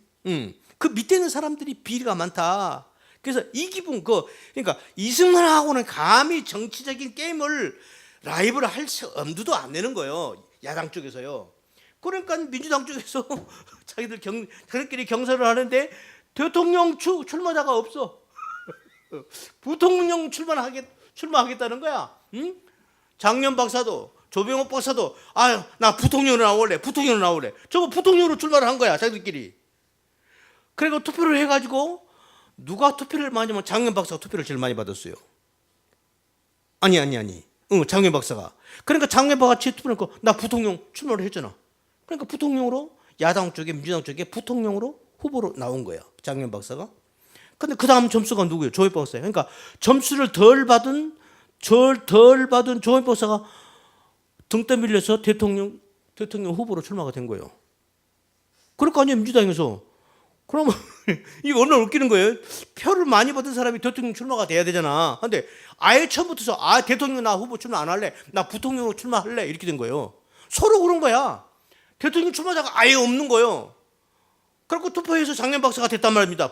Speaker 3: 그 밑에 있는 사람들이 비리가 많다. 그래서 이기붕 그러니까 이승만하고는 감히 정치적인 게임을 라이브를 할 엄두도 안 내는 거예요. 야당 쪽에서요. 그러니까 민주당 쪽에서 자기들끼리 경선을 하는데 대통령 출마자가 없어. 부통령 출마하겠다는 거야. 응? 장년 박사도 조병옥 박사도 나 부통령으로 나올래. 저거 부통령으로 출마를 한 거야 자기들끼리. 그리고 투표를 해가지고 누가 투표를 많이 하면 장년 박사가 투표를 제일 많이 받았어요. 아니. 장년 박사가. 그러니까 장년 박사가 투표를 했고 나 부통령 출마를 했잖아. 그러니까 부통령으로 야당 쪽에 민주당 쪽에 부통령으로 후보로 나온 거야 장년 박사가. 근데 그 다음 점수가 누구예요? 조혜 박사예요. 그러니까 점수를 덜 받은 조혜 박사가 등 떠밀려서 대통령 후보로 출마가 된 거예요. 그럴 거 아니에요 민주당에서. 그러면 이거 얼마나 웃기는 거예요. 표를 많이 받은 사람이 대통령 출마가 돼야 되잖아. 근데 아예 처음부터 대통령 나 후보 출마 안 할래. 나 부통령으로 출마할래. 이렇게 된 거예요. 서로 그런 거야. 대통령 출마자가 아예 없는 거예요. 그리고 투표해서 장년 박사가 됐단 말입니다.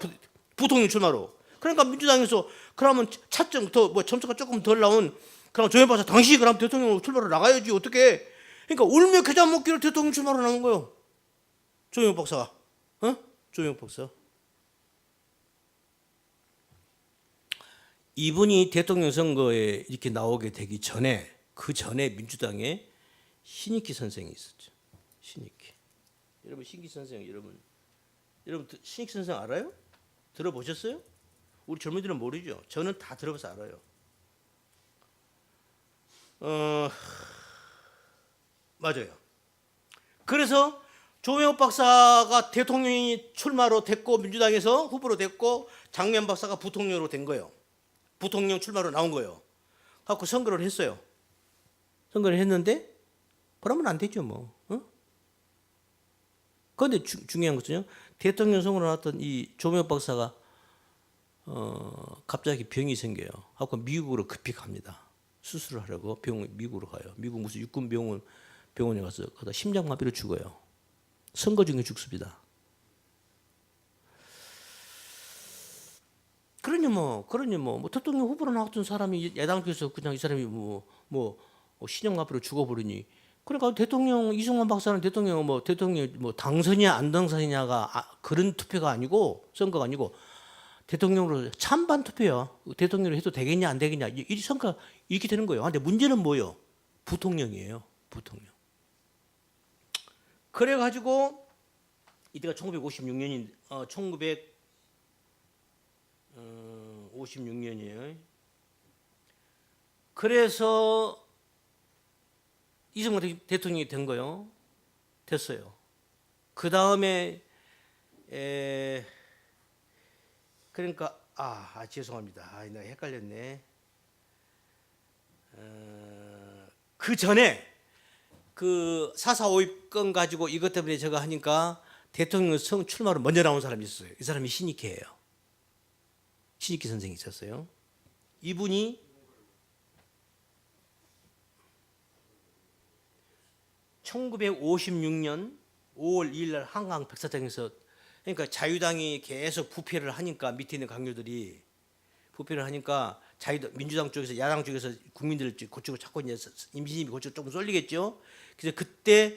Speaker 3: 부통령 출마로. 그러니까 민주당에서 그러면 차점 점수가 조금 덜 나온 그럼 조혜 박사 당시 그럼 대통령 출마로 나가야지 어떻게? 그러니까 울며 겨자 먹기로 대통령 출마로 나온 거예요. 조혜 박사가. 조혜 박사. 이분이 대통령 선거에 이렇게 나오게 되기 전에 그 전에 민주당에 신익희 선생이 있었죠. 신익희. 여러분 신익희 선생 여러분 신익희 선생 알아요? 들어보셨어요? 우리 젊은이들은 모르죠. 저는 다 들어봐서 알아요. 맞아요. 그래서 조명옥 박사가 대통령이 출마로 됐고 민주당에서 후보로 됐고 장면 박사가 부통령으로 된 거예요. 부통령 출마로 나온 거예요. 갖고 선거를 했어요. 선거를 했는데 그러면 안 되죠 뭐. 그런데 중요한 것은요. 대통령 선거로 나왔던 이 조명옥 박사가 갑자기 병이 생겨요. 갖고 미국으로 급히 갑니다. 수술을 하려고 미국으로 가요. 미국 무슨 육군 병원에 가서 거기다 심장마비로 죽어요. 선거 중에 죽습니다. 그러니 뭐 대통령 후보로 나왔던 사람이 야당에서 그냥 이 사람이 신형마비로 죽어버리니 그러니까 대통령 이승만 박사는 대통령 당선이냐 안 당선이냐가 그런 투표가 아니고 선거가 아니고 대통령으로 찬반 투표야. 대통령으로 해도 되겠냐 안 되겠냐 이 선거 이렇게 되는 거예요. 근데 문제는 뭐예요? 부통령이에요. 부통령. 그래가지고 이때가 1956년인 1956년이에요. 그래서 이승만 대통령이 된 거예요. 됐어요. 그 다음에 그러니까 죄송합니다. 내가 헷갈렸네. 그 전에 그 4.4.5 건 가지고 이것 때문에 제가 하니까 대통령 성 출마로 먼저 나온 사람이 있었어요. 이 사람이 신익희예요. 신익희 선생이 있었어요. 이분이 1956년 5월 2일 날 한강 백사장에서, 그러니까 자유당이 계속 부패를 하니까 밑에 있는 강요들이 부패를 하니까 민주당 쪽에서, 야당 쪽에서 국민들을 고치고 자꾸 이제 임신님이 고치고 조금 쏠리겠죠. 그래서 그때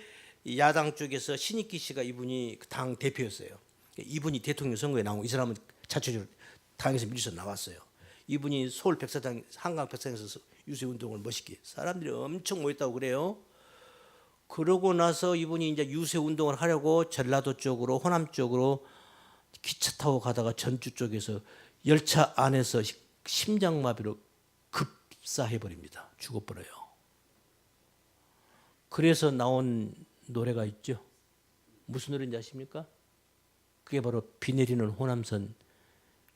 Speaker 3: 야당 쪽에서 신익기 씨가, 이분이 당 대표였어요. 이분이 대통령 선거에 나오고, 이 사람은 자체적으로 당에서 밀려서 나왔어요. 이분이 서울 백사장, 한강 백사장에서 유세 운동을 멋있게, 사람들이 엄청 모였다고 그래요. 그러고 나서 이분이 이제 유세 운동을 하려고 전라도 쪽으로, 호남 쪽으로 기차 타고 가다가 전주 쪽에서 열차 안에서 심장마비로 급사해 버립니다. 죽어버려요. 그래서 나온 노래가 있죠. 무슨 노래인지 아십니까? 그게 바로 비 내리는 호남선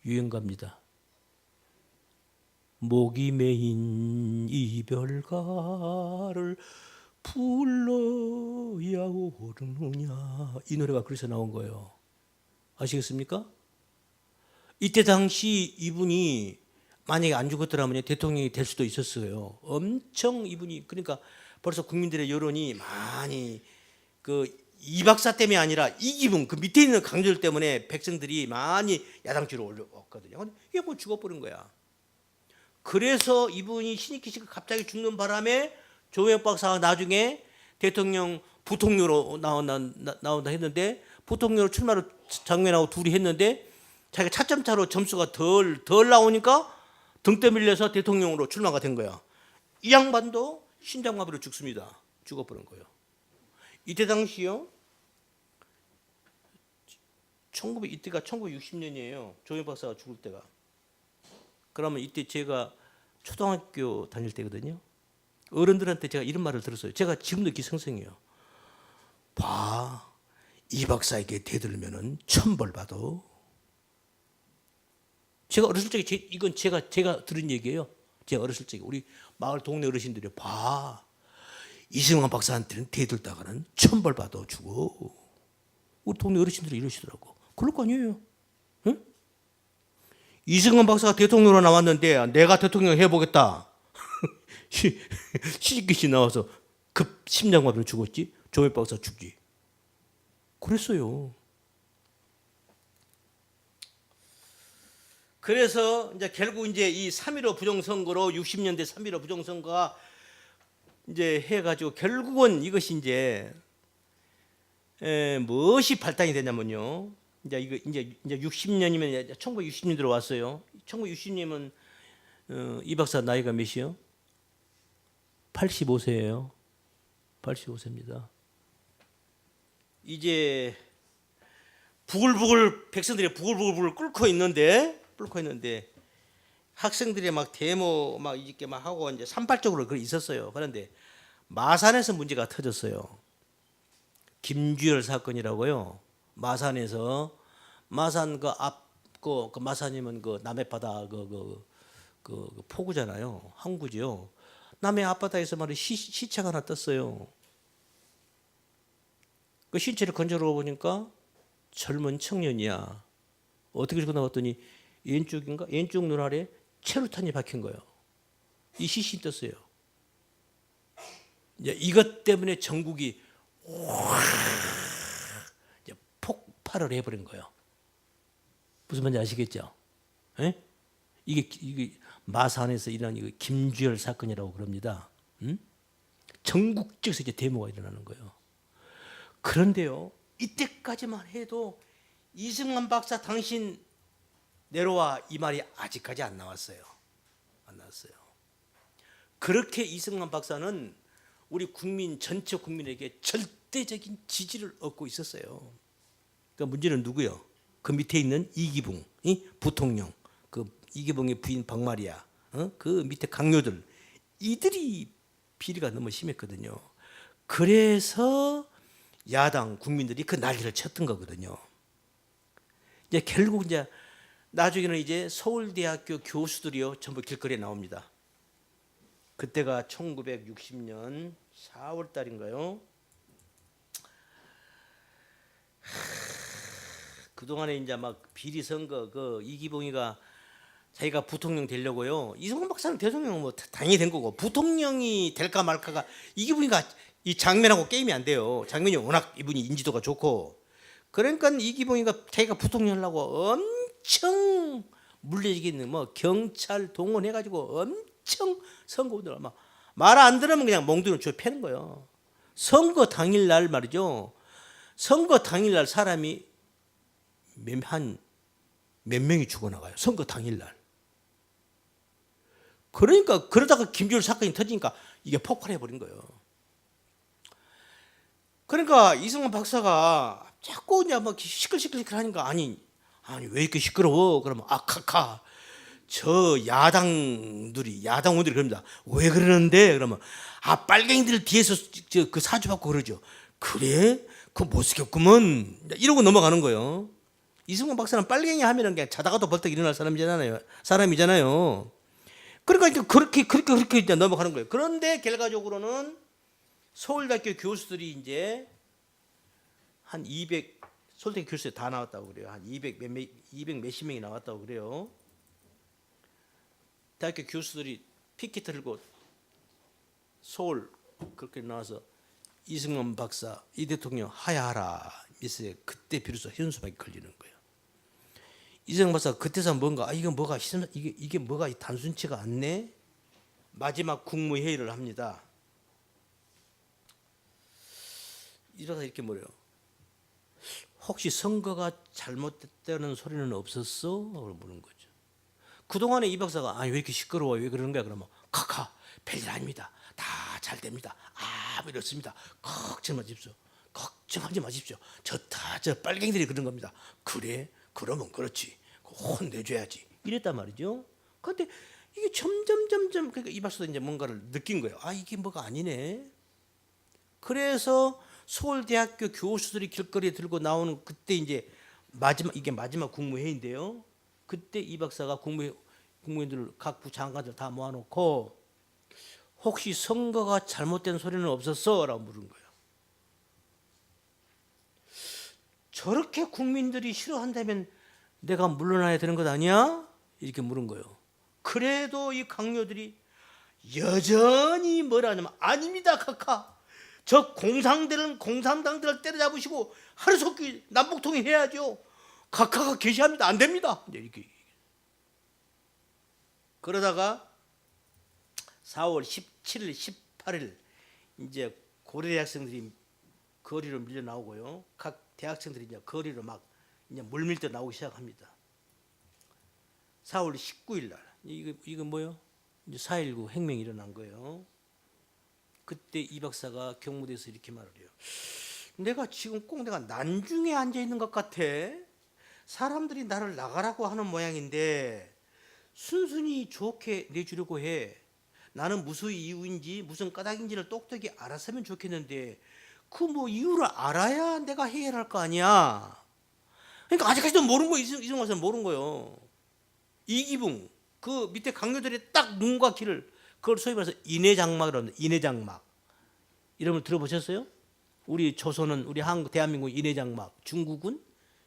Speaker 3: 유행가입니다. 목이 메인 이별가를 불러야 오르느냐, 이 노래가 그래서 나온 거예요. 아시겠습니까? 이때 당시 이분이 만약에 안 죽었더라면 대통령이 될 수도 있었어요. 엄청 이분이, 그러니까 벌써 국민들의 여론이 많이, 그 이 박사 때문에 아니라 이기붕, 그 밑에 있는 강조들 때문에 백성들이 많이 야당 쪽으로 올라왔거든요. 근데 이게 뭐 죽어버린 거야. 그래서 이분이, 신익희 씨가 갑자기 죽는 바람에 조영혁 박사가 나중에 대통령 부통령으로 나온다 했는데, 부통령으로 출마를 장면하고 둘이 했는데 자기가 차점차로 점수가 덜 나오니까 등 떠밀려서 대통령으로 출마가 된 거야. 이 양반도 심장마비로 죽습니다. 죽어버린 거예요. 이때 당시요, 이때가 1960년이에요. 조영혁 박사가 죽을 때가. 그러면 이때 제가 초등학교 다닐 때거든요. 어른들한테 제가 이런 말을 들었어요. 제가 지금도 기생생이에요. 봐, 이 박사에게 대들면은 천벌 받아. 제가 어렸을 적에, 이건 제가 들은 얘기예요. 제가 어렸을 적에 우리 마을 동네 어르신들이, 봐, 이승만 박사한테는 대들다가는 천벌 받아 죽어. 우리 동네 어르신들이 이러시더라고. 그럴 거 아니에요. 응? 이승만 박사가 대통령으로 나왔는데 내가 대통령 해보겠다. 신익기 씨 나와서 급 심장마비로 죽었지. 조영혁 박사 죽지. 그랬어요. 그래서 이제 결국 이제 이 3.15 부정선거로, 60년대 3.15 부정선거가 이제 해가지고 결국은 이것이 이제 무엇이 발단이 되냐면요. 이제 이거 이제 60년이면 1960년 들어왔어요. 1960년이면 이 박사 나이가 몇이요? 85세예요. 85세입니다. 이제 부글부글, 백성들이 부글부글 끓고 있는데 학생들이 막 데모 막 이렇게 막 하고 이제 산발적으로 그 있었어요. 그런데 마산에서 문제가 터졌어요. 김주열 사건이라고요. 마산에서, 마산 그 마산이면 그 남해바다 그 포구잖아요. 항구지요. 남해 앞바다에서 말이 시체가 하나 떴어요. 그 시체를 건져러 보니까 젊은 청년이야. 어떻게 죽고 나왔더니 왼쪽 눈 아래 체류탄이 박힌 거예요. 이 시신이 떴어요. 이제 이것 때문에 전국이 이제 폭발을 해버린 거예요. 무슨 말인지 아시겠죠? 에? 이게 마산에서 일어난 이거 김주열 사건이라고 그럽니다. 전국적에서 이제 데모가 일어나는 거예요. 그런데요, 이때까지만 해도 이승만 박사 당신 내려와, 이 말이 아직까지 안 나왔어요. 안 나왔어요. 그렇게 이승만 박사는 우리 국민, 전체 국민에게 절대적인 지지를 얻고 있었어요. 그러니까 문제는 누구요? 그 밑에 있는 이기붕, 부통령, 그 이기붕의 부인 박마리아, 그 밑에 강요들, 이들이 비리가 너무 심했거든요. 그래서 야당 국민들이 그 난리를 쳤던 거거든요. 이제 결국 이제 나중에는 이제 서울대학교 교수들이요 전부 길거리에 나옵니다. 그때가 1960년 4월 달인가요? 그동안에 이제 막 비리 선거 그 이기봉이가 자기가 부통령 되려고요. 이승만 박사는 대통령 뭐 당연히 된 거고 부통령이 될까 말까가 이기봉이가 이 장면하고 게임이 안 돼요. 장면이 워낙 이분이 인지도가 좋고 그러니까 이기봉이가 자기가 부통령 하려고 엄청 물려지겠는 뭐 경찰 동원해가지고 엄청 선거운동을 막 말 안 들으면 그냥 몽둥이로 줘 패는 거예요. 선거 당일날 말이죠. 선거 당일날 사람이 한 몇 명이 죽어나가요. 선거 당일날. 그러니까 그러다가 김주열 사건이 터지니까 이게 폭발해버린 거예요. 그러니까 이승만 박사가 자꾸 이제 막 시끌시끌 하니까 아니 왜 이렇게 시끄러워? 그러면 아카카 저 야당 의원들이 그럽니다. 왜 그러는데? 그러면 빨갱이들 뒤에서 그 사주받고 그러죠. 그래? 그거 못쓰겠구먼 이러고 넘어가는 거예요. 이승만 박사는 빨갱이 하면은 그냥 자다가도 벌떡 일어날 사람이잖아요. 그러니까 그렇게 이제 넘어가는 거예요. 그런데 결과적으로는 서울대학교 교수들이 이제 한 200 서울대학교 교수들 다 나왔다고 그래요. 한 200 몇십 명이 나왔다고 그래요. 대학교 교수들이 피켓 들고 서울 그렇게 나와서 이승만 박사 이 대통령 하야하라 미세 그때 비로소 현수막이 걸리는 거예요. 이승만 박사 그때서 뭔가 이게 뭐가 단순치가 않네. 마지막 국무회의를 합니다. 이러다 이렇게 뭐래요? 혹시 선거가 잘못됐다는 소리는 없었어? 물은 거죠. 그동안에 이 박사가 왜 이렇게 시끄러워 왜 그러는 거야? 그러면 카카 별일 아닙니다. 다 잘 됩니다. 이렇습니다. 걱정하지 마십시오. 저 빨갱이들이 그런 겁니다. 그래? 그러면 그렇지. 혼내줘야지. 이랬단 말이죠. 그런데 이게 점점 그러니까 이 박사도 이제 뭔가를 느낀 거예요. 이게 뭐가 아니네. 그래서 서울대학교 교수들이 길거리에 들고 나오는 그때 이제 마지막 국무회의인데요. 그때 이 박사가 국무위원들 각 장관들 다 모아놓고 혹시 선거가 잘못된 소리는 없었어? 라고 물은 거예요. 저렇게 국민들이 싫어한다면 내가 물러나야 되는 것 아니야? 이렇게 물은 거예요. 그래도 이 강요들이 여전히 뭐라 하냐면 아닙니다 카카. 저 공산당들을 때려잡으시고 하루속히 남북통일 해야죠. 각하가 게시합니다. 안 됩니다. 이렇게 그러다가 4월 17일, 18일 이제 고려 대학생들이 거리로 밀려 나오고요. 각 대학생들이 이제 거리로 막 이제 물밀듯 나오기 시작합니다. 4월 19일 날 이거 뭐요? 이제 4.19 혁명이 일어난 거예요. 그때 이 박사가 경무대에서 이렇게 말을 해요. 내가 지금 꼭 내가 난중에 앉아 있는 것 같아. 사람들이 나를 나가라고 하는 모양인데 순순히 좋게 내주려고 해. 나는 무슨 이유인지 무슨 까닭인지를 똑똑히 알았으면 좋겠는데 그 뭐 이유를 알아야 내가 해결할 거 아니야. 그러니까 아직까지도 모르는 거예요. 이승만 박사는 모르는 거예요. 이기붕 그 밑에 강요들이 딱 눈과 귀를 그걸 소위 말해서 인해장막이라고 합니다. 인해장막 이름을 들어보셨어요? 우리 조선은 우리 한국 대한민국 인해장막, 중국은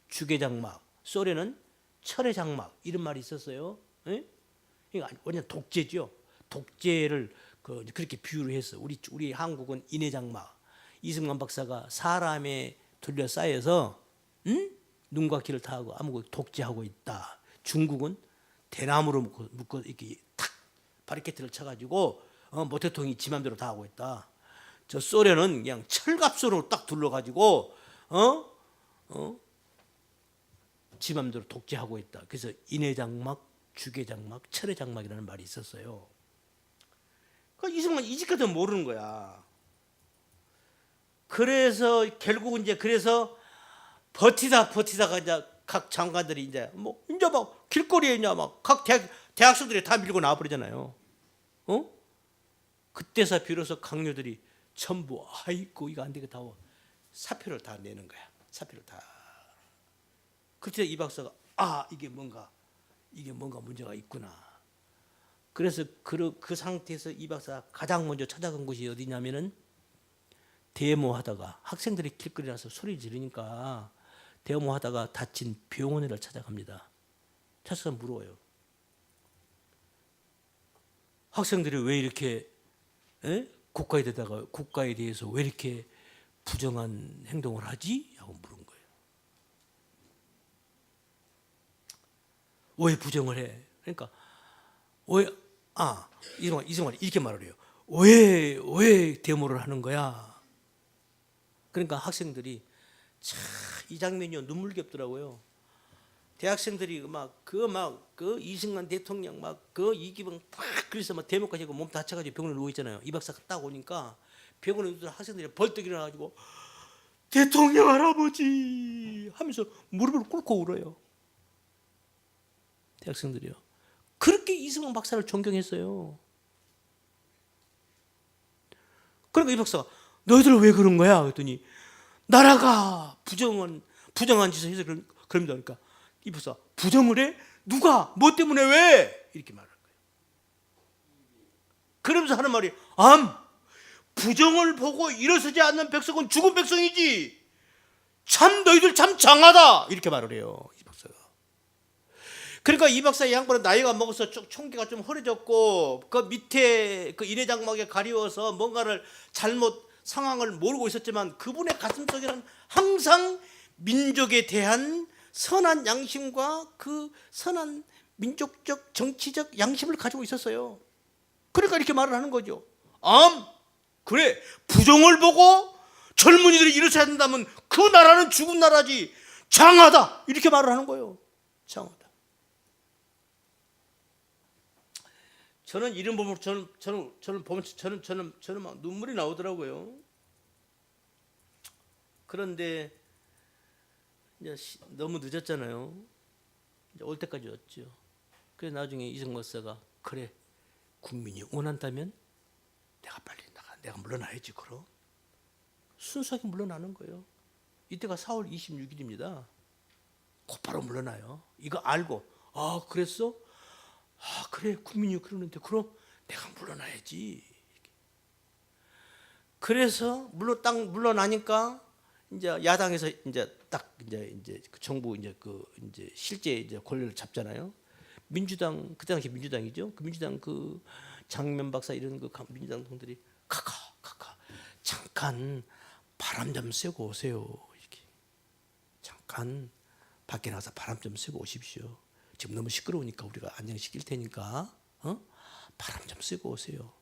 Speaker 3: 주계장막, 소련은 철의장막 이런 말이 있었어요. 예? 그러니까 완전 독재죠. 독재를 그렇게 비유를 했어. 우리 한국은 인해장막. 이승만 박사가 사람에 둘러싸여서 눈과 귀를 다 하고 아무것도 독재하고 있다. 중국은 대나무로 묶어 이렇게 탁 바리케이트를 쳐가지고 모태통이 지 맘대로 다 하고 있다. 저 소련은 그냥 철갑수로 딱 둘러가지고 지 맘대로 독재하고 있다. 그래서 인해장막, 주계장막, 철의장막이라는 말이 있었어요. 그러니까 이승만 이직까지 모르는 거야. 그래서 결국은 이제 버티다가 이제 각 장관들이 이제 막 길거리에 이제 막 각 대학생들이 다 밀고 나와버리잖아요. 그때서 비로소 강요들이 전부 아이고 이거 안 되겠다 하고 사표를 다 내는 거야. 사표를 다. 그때 이 박사가 이게 뭔가 문제가 있구나. 그래서 그 상태에서 이 박사가 가장 먼저 찾아간 곳이 어디냐면은 데모하다가 학생들이 길거리에 나서 소리 지르니까 데모하다가 다친 병원을 찾아갑니다. 찾아서 물어요. 학생들이 왜 이렇게 국가에 대해서 왜 이렇게 부정한 행동을 하지? 하고 물은 거예요. 왜 부정을 해? 그러니까 왜 이승만 이렇게 말을 해요. 왜 데모를 하는 거야? 그러니까 학생들이 참 이 장면이 눈물겹더라고요. 대학생들이 그 이승만 대통령 이기병 그래서 데모까지 하고 몸 다쳐가지고 병원에 누워 있잖아요. 이 박사가 딱 오니까 병원에 누워 학생들이 벌떡 일어나가지고 대통령 할아버지 하면서 무릎을 꿇고 울어요. 대학생들이요. 그렇게 이승만 박사를 존경했어요. 그러니까 이 박사가 너희들 왜 그런 거야? 그랬더니 나라가 부정한 짓을 해서 그럽니다. 그러니까 이 박사 부정을 해? 누가? 뭐 때문에 왜? 이렇게 말할 거예요. 그러면서 하는 말이 부정을 보고 일어서지 않는 백성은 죽은 백성이지. 참 너희들 참 장하다. 이렇게 말을 해요. 이 박사가. 그러니까 이 박사 양반은 나이가 먹어서 총기가 좀 흐려졌고 그 밑에 그 이래장막에 가리워서 뭔가를 잘못 상황을 모르고 있었지만 그분의 가슴속에는 항상 민족에 대한 선한 양심과 그 선한 민족적 정치적 양심을 가지고 있었어요. 그러니까 이렇게 말을 하는 거죠. 그래 부정을 보고 젊은이들이 일어서야 된다면 그 나라는 죽은 나라지. 장하다. 이렇게 말을 하는 거예요. 장하다. 저는 이런 보면 저는 보면 저는 막 눈물이 나오더라고요. 그런데 이제 너무 늦었잖아요. 이제 올 때까지 왔죠. 그래서 나중에 이승만 박사가 그래 국민이 원한다면 내가 빨리 내가 물러나야지. 그럼 순수하게 물러나는 거예요. 이때가 4월 26일입니다. 곧바로 물러나요. 이거 알고 그랬어? 그래 국민이 그러는데 그럼 내가 물러나야지. 그래서 물러나니까 이제 야당에서 이제 그 정부 이제 실제 이제 권력을 잡잖아요. 민주당 그때 당시 민주당이죠. 그 민주당 그 장면 박사 이런 그 민주당 동들이 카카 잠깐 바람 좀 쐬고 오세요. 이렇게 잠깐 밖에 나가서 바람 좀 쐬고 오십시오. 지금 너무 시끄러우니까 우리가 안정시킬 테니까 바람 좀 쐬고 오세요.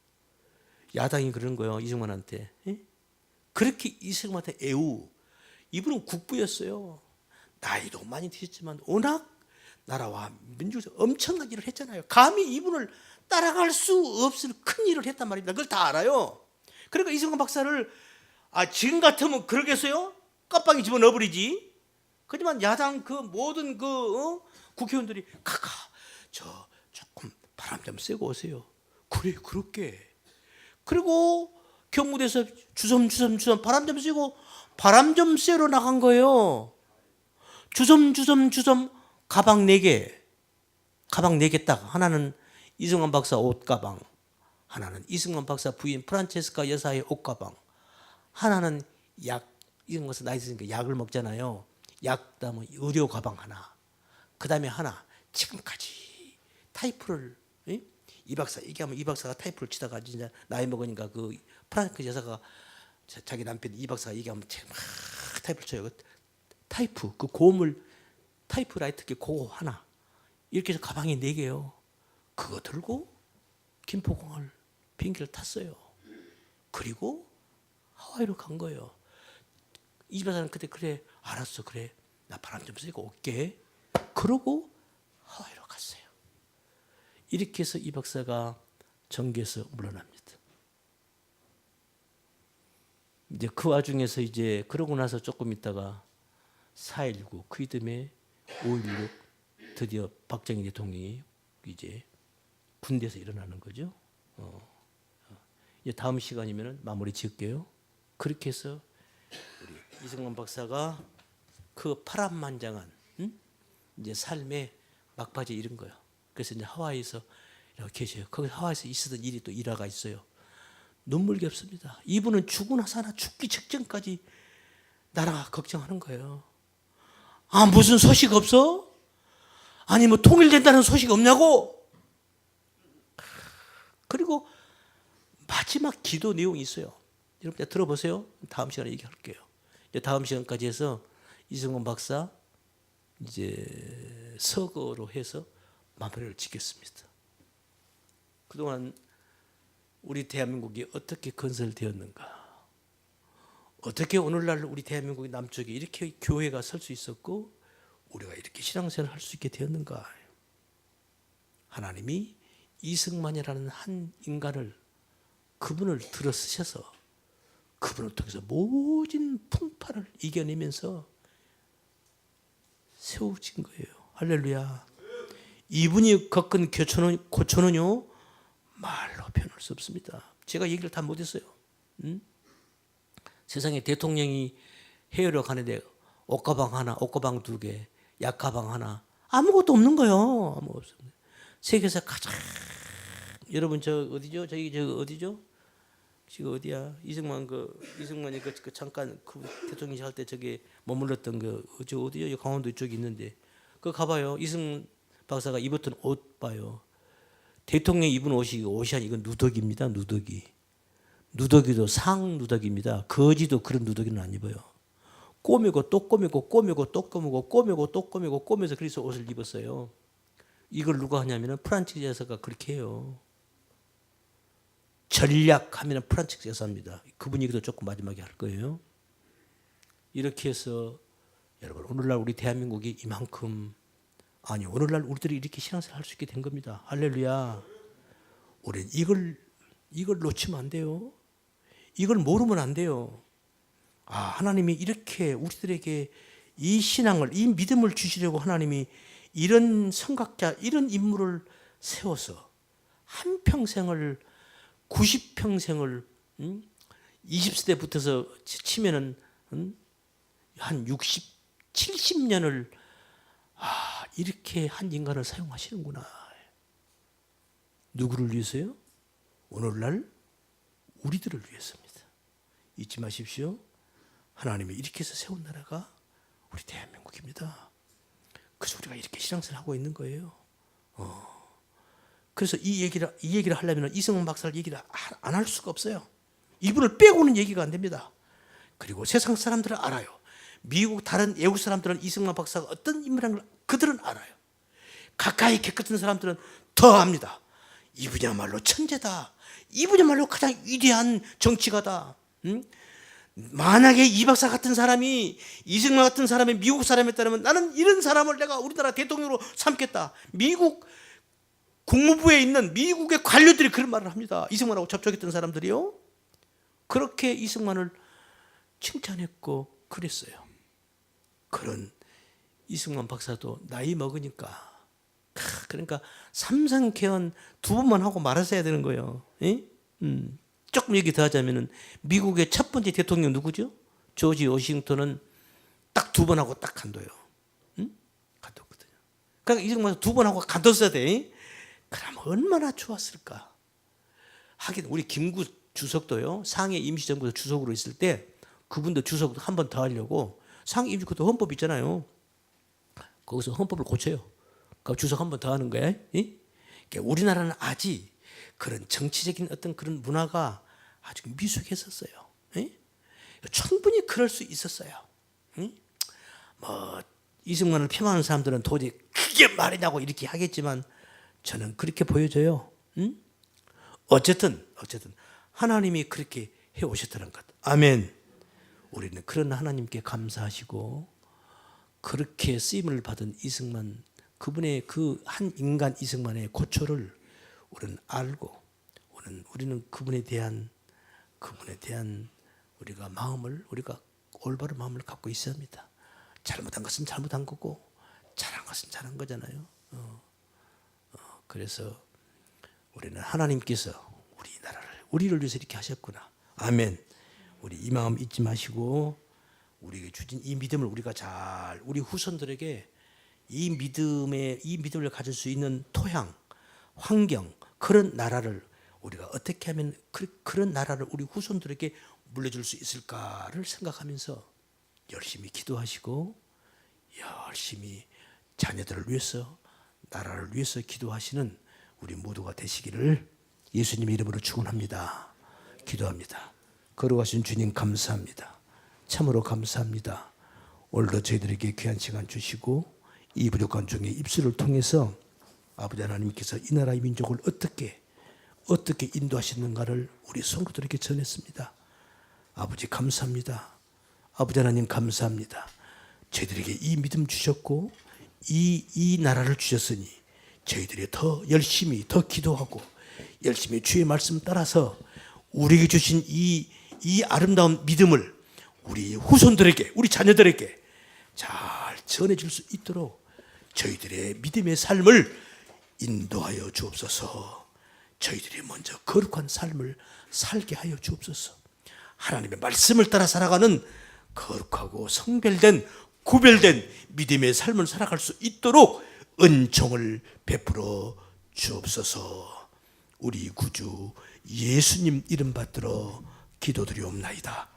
Speaker 3: 야당이 그러는 거예요. 이승만한테. 그렇게 이승만한테 이분은 국부였어요. 나이도 많이 드셨지만 워낙 나라와 민주에서 엄청난 일을 했잖아요. 감히 이분을 따라갈 수 없을 큰 일을 했단 말입니다. 그걸 다 알아요. 그러니까 이승만 박사를 지금 같으면 그러겠어요? 깜빵에 집어넣어버리지. 하지만 야당 그 모든 국회의원들이 조금 바람 좀 쐬고 오세요. 그래 그렇게. 그리고 경무대에서 주섬 바람 좀 쐬고 바람 좀 쐬러 나간 거예요. 주섬 가방 4개 딱. 하나는 이승만 박사 옷 가방, 하나는 이승만 박사 부인 프란체스카 여사의 옷 가방, 하나는 이승만 박사 나이 드니까 약을 먹잖아요. 약 다음에 의료 가방 하나, 그 다음에 하나 지금까지 타이프를 이 박사 얘기하면 이 박사가 타이프를 치다가 진짜 나이 먹으니까 그 프란체스카 여사가 자기 남편 이 박사가 얘기하면 막 타이프를 쳐요. 타이프 그 고음을 타이프라이터기 그거 하나 이렇게 해서 가방이 4개요. 그거 들고 김포공항을 비행기를 탔어요. 그리고 하와이로 간 거예요. 이 박사는 그때 그래 알았어 그래 나 바람 좀 쐬고 올게. 그러고 하와이로 갔어요. 이렇게 해서 이 박사가 정계에서 물러납니다. 이제 그 와중에서 이제 그러고 나서 조금 있다가 4.19 그 이듬해 5.16 드디어 박정희 대통령이 이제 군대에서 일어나는 거죠. 이제 다음 시간이면 마무리 지을게요. 그렇게 해서 우리 이승만 박사가 그 파란만장한 이제 삶의 막바지에 이른 거예요. 그래서 이제 하와이에서 이렇게 계셔요. 거기 하와이에서 있었던 일이 또 일화가 있어요. 눈물겹습니다. 이분은 죽으나 사나 죽기 직전까지 나라가 걱정하는 거예요. 아, 무슨 소식 없어? 아니 뭐 통일된다는 소식 없냐고? 그리고 마지막 기도 내용이 있어요. 여러분 들어보세요. 다음 시간에 얘기할게요. 이제 다음 시간까지 해서 이승만 박사 이제 서거로 해서 마무리를 짓겠습니다. 그동안 우리 대한민국이 어떻게 건설되었는가? 어떻게 오늘날 우리 대한민국의 남쪽에 이렇게 교회가 설 수 있었고 우리가 이렇게 신앙생활을 할 수 있게 되었는가? 하나님이 이승만이라는 한 인간을 그분을 들어 쓰셔서 그분을 통해서 모든 풍파를 이겨내면서 세우신 거예요. 할렐루야. 이분이 겪은 고초는요 말로 표현할 수 없습니다. 제가 얘기를 다 못했어요. 세상에 대통령이 해외로 가는데 옷가방 하나, 옷가방 2개, 약가방 하나, 아무것도 없는 거예요. 아무것도 없습니다. 세계에서 가장 여러분 저 어디죠? 저기 저 어디죠? 지금 어디야? 이승만이 그 잠깐 그 대통령이 할 때 저기 머물렀던 저 어디요? 강원도 이쪽에 있는데 그 가봐요. 이승만 박사가 입었던 옷 봐요. 대통령이 입은 옷이 아니 이건 누더기입니다. 누더기도 상 누더기입니다. 거지도 그런 누더기는 안 입어요. 꼬매고 또 꼬매고 꼬매고 또 꼬매고 꼬매고 또 꼬매고 꼬매서 그래서 옷을 입었어요. 이걸 누가 하냐면은 프란치스 여사가 그렇게 해요. 전략하면 프란치스 여사입니다. 그분 얘기도 조금 마지막에 할 거예요. 이렇게 해서 여러분 오늘날 우리 대한민국이 이만큼 아니 오늘날 우리들이 이렇게 신앙생활 할 수 있게 된 겁니다. 할렐루야. 우리는 이걸 놓치면 안 돼요. 이걸 모르면 안 돼요. 아, 하나님이 이렇게 우리들에게 이 신앙을, 이 믿음을 주시려고 하나님이 이런 성각자, 이런 인물을 세워서 한평생을 90평생을 20세대 붙어서 치면은 한 60, 70년을 이렇게 한 인간을 사용하시는구나. 누구를 위해서요? 오늘날 우리들을 위해서입니다. 잊지 마십시오. 하나님이 이렇게 해서 세운 나라가 우리 대한민국입니다. 그래서 우리가 이렇게 신앙생활을 하고 있는 거예요. 그래서 이 얘기를 하려면 이승만 박사를 얘기를 안 할 수가 없어요. 이분을 빼고는 얘기가 안 됩니다. 그리고 세상 사람들은 알아요. 미국 다른 외국 사람들은 이승만 박사가 어떤 인물인 걸 그들은 알아요. 가까이 겪었던 사람들은 더 압니다. 이분이야말로 천재다. 이분이야말로 가장 위대한 정치가다. 만약에 이 박사 같은 사람이 이승만 같은 사람이 미국 사람이었다면 나는 이런 사람을 내가 우리나라 대통령으로 삼겠다. 미국 국무부에 있는 미국의 관료들이 그런 말을 합니다. 이승만하고 접촉했던 사람들이요. 그렇게 이승만을 칭찬했고 그랬어요. 그런 이승만 박사도 나이 먹으니까 그러니까 삼성개헌 2번만 하고 말았어야 되는 거예요. 조금 얘기 더 하자면은 미국의 첫 번째 대통령 누구죠? 조지 워싱턴은 딱 2번 하고 딱 간둬요. 간뒀거든요. 그러니까 이승만 2번 하고 간뒀어야 돼. 그럼 얼마나 좋았을까? 하긴 우리 김구 주석도요. 상해 임시정부 주석으로 있을 때 그분도 주석 한 번 더 하려고 상해 임시 그것도 헌법 있잖아요. 거기서 헌법을 고쳐요. 그 주석 한 번 더 하는 거예요. 그러니까 우리나라는 아직 그런 정치적인 어떤 그런 문화가 아주 미숙했었어요. 충분히 그럴 수 있었어요. 뭐 이승만을 폄하하는 사람들은 도저히 그게 말이냐고 이렇게 하겠지만 저는 그렇게 보여져요. 어쨌든 하나님이 그렇게 해오셨다는 것. 아멘. 우리는 그런 하나님께 감사하시고 그렇게 쓰임을 받은 이승만 그분의 그 한 인간 이승만의 고초를 우리는 알고 우리는 그분에 대한 우리가 올바른 마음을 갖고 있어야 합니다. 잘못한 것은 잘못한 거고 잘한 것은 잘한 거잖아요. 그래서 우리는 하나님께서 우리를 위해서 이렇게 하셨구나. 아멘. 우리 이 마음 잊지 마시고 우리에게 주신 이 믿음을 우리가 잘 우리 후손들에게 이 믿음을 가질 수 있는 토양, 환경 그런 나라를 우리가 어떻게 하면 그런 나라를 우리 후손들에게 물려줄 수 있을까를 생각하면서 열심히 기도하시고 열심히 자녀들을 위해서 나라를 위해서 기도하시는 우리 모두가 되시기를 예수님의 이름으로 축원합니다. 기도합니다. 걸어가신 주님 감사합니다. 참으로 감사합니다. 오늘도 저희들에게 귀한 시간 주시고 이 부족한 종의 입술을 통해서 아버지 하나님께서 이 나라의 민족을 어떻게 인도하시는가를 우리 성도들에게 전했습니다. 아버지 감사합니다. 아버지 하나님 감사합니다. 저희들에게 이 믿음 주셨고 이 나라를 주셨으니 저희들이 더 열심히 더 기도하고 열심히 주의 말씀 따라서 우리에게 주신 이 아름다운 믿음을 우리 후손들에게 우리 자녀들에게 잘 전해줄 수 있도록 저희들의 믿음의 삶을 인도하여 주옵소서. 저희들이 먼저 거룩한 삶을 살게 하여 주옵소서. 하나님의 말씀을 따라 살아가는 거룩하고 성별된 구별된 믿음의 삶을 살아갈 수 있도록 은총을 베풀어 주옵소서. 우리 구주 예수님 이름 받들어 기도드리옵나이다.